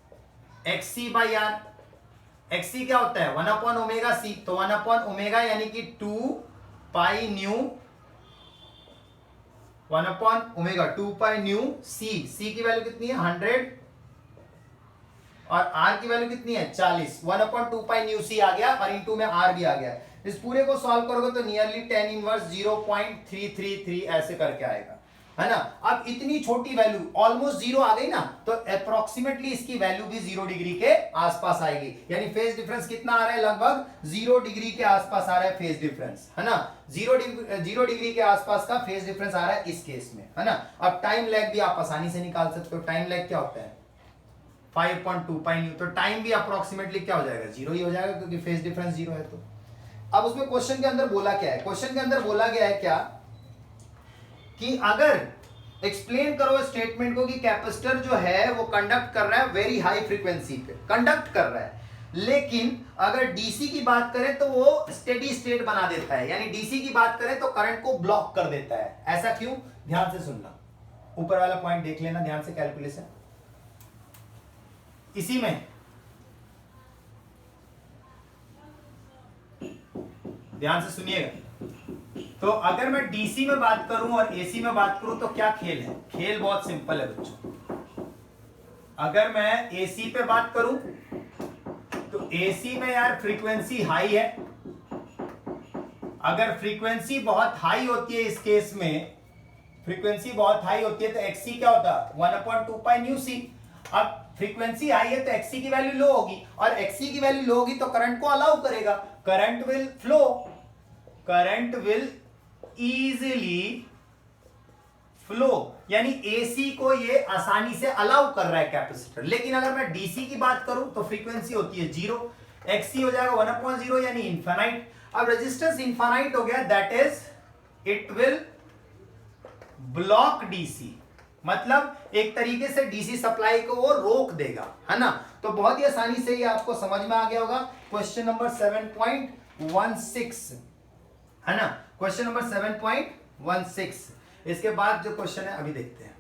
XC by R। XC क्या होता है 1 अपॉन ओमेगा C, तो 1 अपॉन ओमेगा यानी कि 2 pi nu, 1 upon omega 2 pi nu C। C की वैल्यू कितनी है 100 और आर की वैल्यू कितनी है 40, 1/2 पाई न्यू सी आ गया और इनटू में आर भी आ गया। इस पूरे को सॉल्व करोगे तो नियरली 10 इनवर्स 0.333 ऐसे करके आएगा, है ना। अब इतनी छोटी वैल्यू ऑलमोस्ट जीरो आ गई ना, तो अप्रोक्सीमेटली इसकी वैल्यू भी 0 डिग्री के आसपास आएगी, यानी फेज डिफरेंस कितना आ रहा है, लगभग 0 डिग्री के आसपास आ रहा है फेज डिफरेंस, है ना। 0 डिग्री के आसपास का फेज डिफरेंस आ रहा है इस केस में, है ना। अब टाइम लैग भी आप आसानी से निकाल सकते हो। टाइम लैग क्या होता है 5.2 पाई न्यू, तो टाइम भी अप्रोक्सीमेटली क्या हो जाएगा 0 ही हो जाएगा, क्योंकि फेज डिफरेंस 0 है। तो अब उसमें क्वेश्चन के अंदर बोला क्या है, क्वेश्चन के अंदर बोला गया है क्या कि अगर एक्सप्लेन करो स्टेटमेंट को कि कैपेसिटर जो है वो कंडक्ट कर रहा है वेरी हाई फ्रीक्वेंसी पे, कंडक्ट कर रहा है, लेकिन अगर डीसी की बात करें तो वो स्टेडी स्टेट बना देता है, यानी डीसी की बात करें तो करंट को ब्लॉक कर देता है। ऐसा क्यों, ध्यान से सुनना, ऊपर वाला पॉइंट देख लेना ध्यान से, कैलकुलेशन इसी में ध्यान से सुनिएगा। तो अगर मैं डीसी में बात करूं और एसी में बात करूं तो क्या खेल है, खेल बहुत सिंपल है बच्चों। अगर मैं एसी पे बात करूं तो एसी में यार फ्रीक्वेंसी हाई है, अगर फ्रीक्वेंसी बहुत हाई होती है, इस केस में फ्रीक्वेंसी बहुत हाई होती है तो एक्सी क्या होता है 1/2 पाई न्यू सी। अब फ्रीक्वेंसी हाई है तो एक्सी की वैल्यू लो होगी, और एक्सी की वैल्यू लो होगी तो करंट को अलाउ करेगा, current will flow, current will easily flow, यानी एसी को ये आसानी से अलाउ कर रहा है कैपेसिटर। लेकिन अगर मैं डीसी की बात करूं तो फ्रीक्वेंसी होती है 0, एक्सी हो जाएगा 1/0 यानी इनफाइनाइट। अब रेजिस्टेंस इनफाइनाइट हो गया, that is it will block DC, मतलब एक तरीके से डीसी सप्लाई को वो रोक देगा, है ना। तो बहुत ही आसानी से ये आपको समझ में आ गया होगा। क्वेश्चन नंबर 7.16 है ना, क्वेश्चन नंबर 7.16। इसके बाद जो क्वेश्चन है अभी देखते हैं।